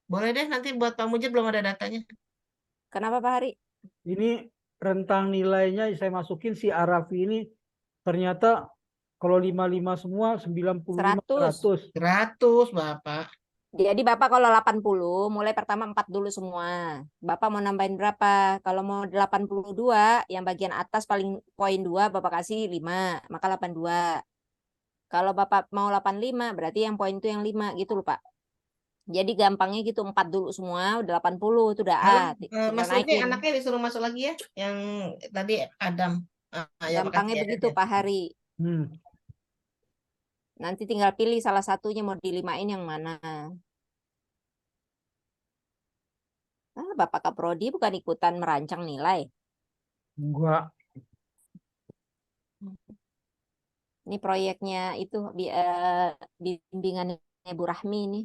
Boleh deh nanti buat Pak Mujir belum ada datanya. Kenapa Pak Hari? Ini rentang nilainya saya masukin si Arafi ini ternyata kalau 55 semua 95 100. 100. 100 Bapak. Jadi Bapak kalau 80, mulai pertama 4 dulu semua. Bapak mau nambahin berapa? Kalau mau 82, yang bagian atas paling poin 2, Bapak kasih 5, maka 82. Kalau Bapak mau 85, berarti yang poin itu yang 5, gitu loh Pak. Jadi gampangnya gitu, 4 dulu semua, udah 80, itu udah A. Lalu Tinggal Mas Lutfi naikin. anaknya disuruh masuk lagi ya yang tadi Adam. Ya makasih Gampangnya ya. begitu Pak Hari. Hmm. Nanti tinggal pilih salah satunya mau dilimain yang mana. Bapak Kaprodi bukan ikutan merancang nilai. Enggak. Ini proyeknya itu bimbingannya Bu Rahmi ini.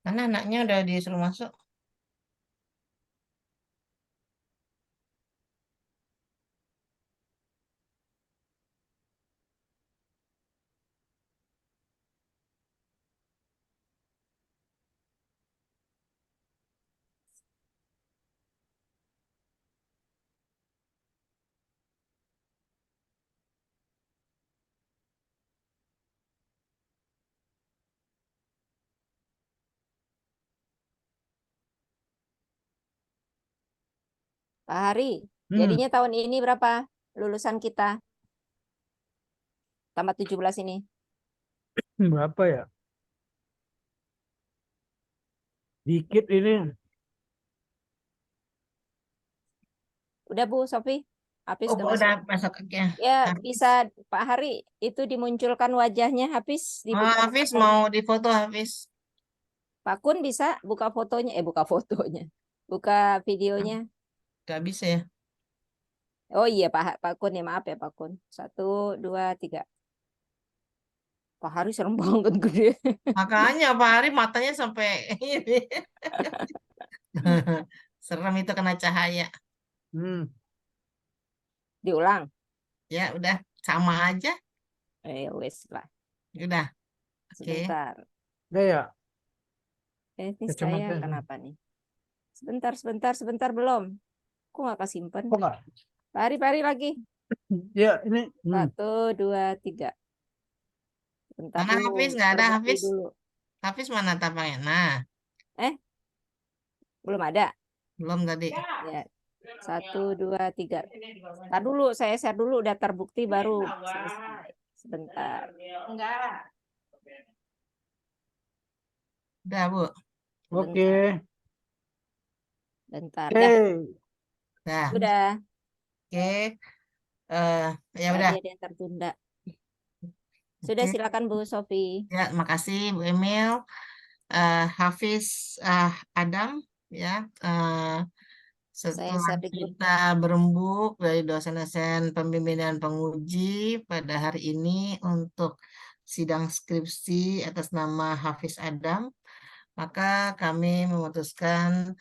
Karena anaknya udah disuruh masuk. Pak Hari, Hmm. jadinya tahun ini berapa lulusan kita? Tambah 17 ini. Berapa ya? Dikit ini. Udah Bu Sofi? Habis Oh, udah masuk. udah masuk ya. Ya Hafiz. bisa Pak Hari itu dimunculkan wajahnya habis dibuka. Hafiz mau difoto Hafiz. Pak Kun bisa buka fotonya, buka fotonya. Buka videonya. Gak bisa ya. Oh iya Pak Kun ya, maaf ya Pak Kun. 1, 2, 3. Pak Hari serem banget gede. Makanya Pak Hari matanya sampai ini. Serem itu kena cahaya. Hmm. Diulang. Ya udah sama aja. Wes lah. Udah. Oke. Sebentar. Udah ya. Ini Kacamata. saya kenapa nih? Sebentar belum. Kok nggak kesimpan? Kok enggak? Pak Hari lagi. Ya, ini. 1, 2, 3. Bentar Mana dulu, Hafiz? Nggak ada berbagi Hafiz. dulu. Hafiz mana tapaknya? Nah, Belum ada. Belum tadi. Ya, 1, 2, 3. Ntar dulu, saya share dulu, udah terbukti baru selesai. Sebentar. Udah, Bu. Oke. Bentar. Oke. Dah, Dah. udah. Oke. Ya Tadi udah. ada yang tertunda. Sudah, Oke. silakan Bu Sofi. Ya, makasih Bu Emil. Hafiz Adam, ya. Saya Setelah share di grup. kita berembuk dari dosen-dosen pembimbing dan penguji pada hari ini untuk sidang skripsi atas nama Hafiz Adam, maka kami memutuskan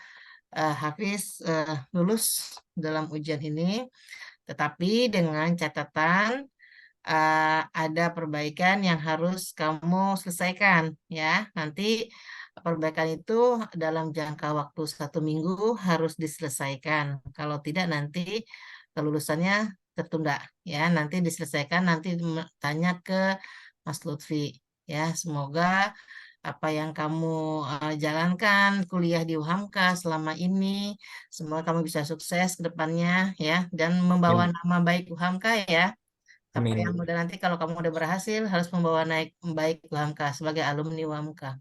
Hafiz lulus dalam ujian ini, tetapi dengan catatan ada perbaikan yang harus kamu selesaikan, ya. Nanti perbaikan itu dalam jangka waktu 1 minggu harus diselesaikan. Kalau tidak nanti kelulusannya tertunda, ya. Nanti diselesaikan, nanti tanya ke Mas Lutfi, ya. Semoga apa yang kamu jalankan kuliah di UHAMKA selama ini, semoga kamu bisa sukses ke depannya, ya, dan membawa nama baik UHAMKA, ya. Apa Amin. yang udah nanti kalau kamu udah berhasil harus membawa naik baik UHAMKA sebagai alumni UHAMKA.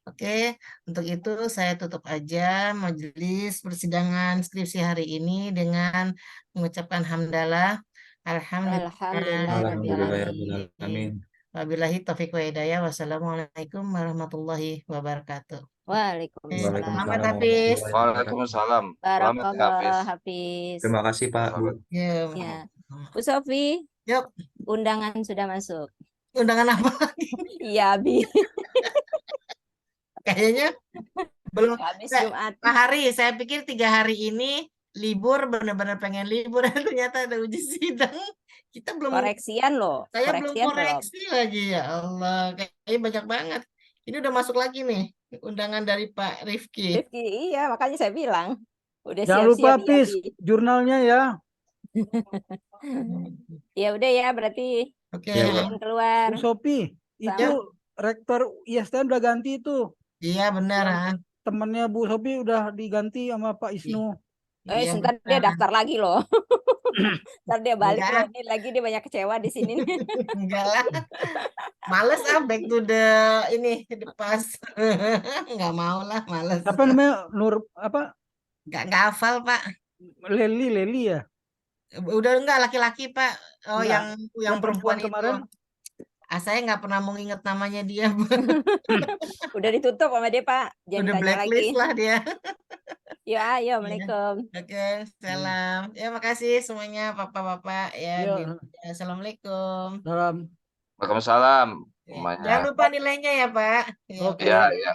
Oke, untuk itu saya tutup aja majelis persidangan skripsi hari ini dengan mengucapkan hamdalah. Alhamdulillah, Rabbil Alhamdulillahirabbil alamin. Wabillahi taufiq wa hidayah. Wassalamualaikum warahmatullahi wabarakatuh. Waalaikumsalam. Selamat Waalaikumsalam Hafiz. warahmatullahi wabarakatuh. Waalaikumsalam. Selamat ya, Hafiz. Barakallah, Hafiz. Terima kasih Pak, Bu. Ya, Ya. Bu Sofi, yuk, undangan sudah masuk. undangan apa? Iya, Bi. Kayaknya belum. Habis Saya- Jumat. Pak Hari, saya pikir 3 hari ini libur, benar-benar pengen libur. Ternyata ada uji sidang. Kita belum, Koreksian loh. saya belum Koreksian belum. koreksi lagi, ya Allah. Kayaknya banyak banget. Ini udah masuk lagi nih undangan dari Pak Rifki. Rifki, iya, makanya saya bilang. Udah Jangan lupa, siap-siap ya, Pis, Bi. jurnalnya ya. Ya udah ya, berarti Oke, Ya, Bu. izin keluar. Bu Sopi, itu rektor ISTN udah ganti itu. iya benar. ah. Temennya Bu Sopi udah diganti sama Pak Isnu. Iya Sebentar dia benar. daftar lagi loh. Ntar dia balik Enggak. loh. Ini lagi dia banyak kecewa di sini. Enggak lah. Males back to the past. Enggak mau lah, males. Apa namanya? Nur apa? Enggak hafal, Pak. Leli ya. Udah enggak laki-laki, Pak. Oh, Enggak. yang perempuan itu. kemarin. Saya nggak pernah mau inget namanya dia. Udah ditutup sama dia, Pak. Jangan Udah tanya blacklist lagi. lah dia. Ya, ayo, Assalamualaikum. Oke, salam. Ya, makasih semuanya, Bapak-bapak. Ya, Yo, Assalamualaikum. salam. Waalaikumsalam. Ya, Semuanya. jangan lupa nilainya ya, Pak. Ya, Oke. Ya, ya.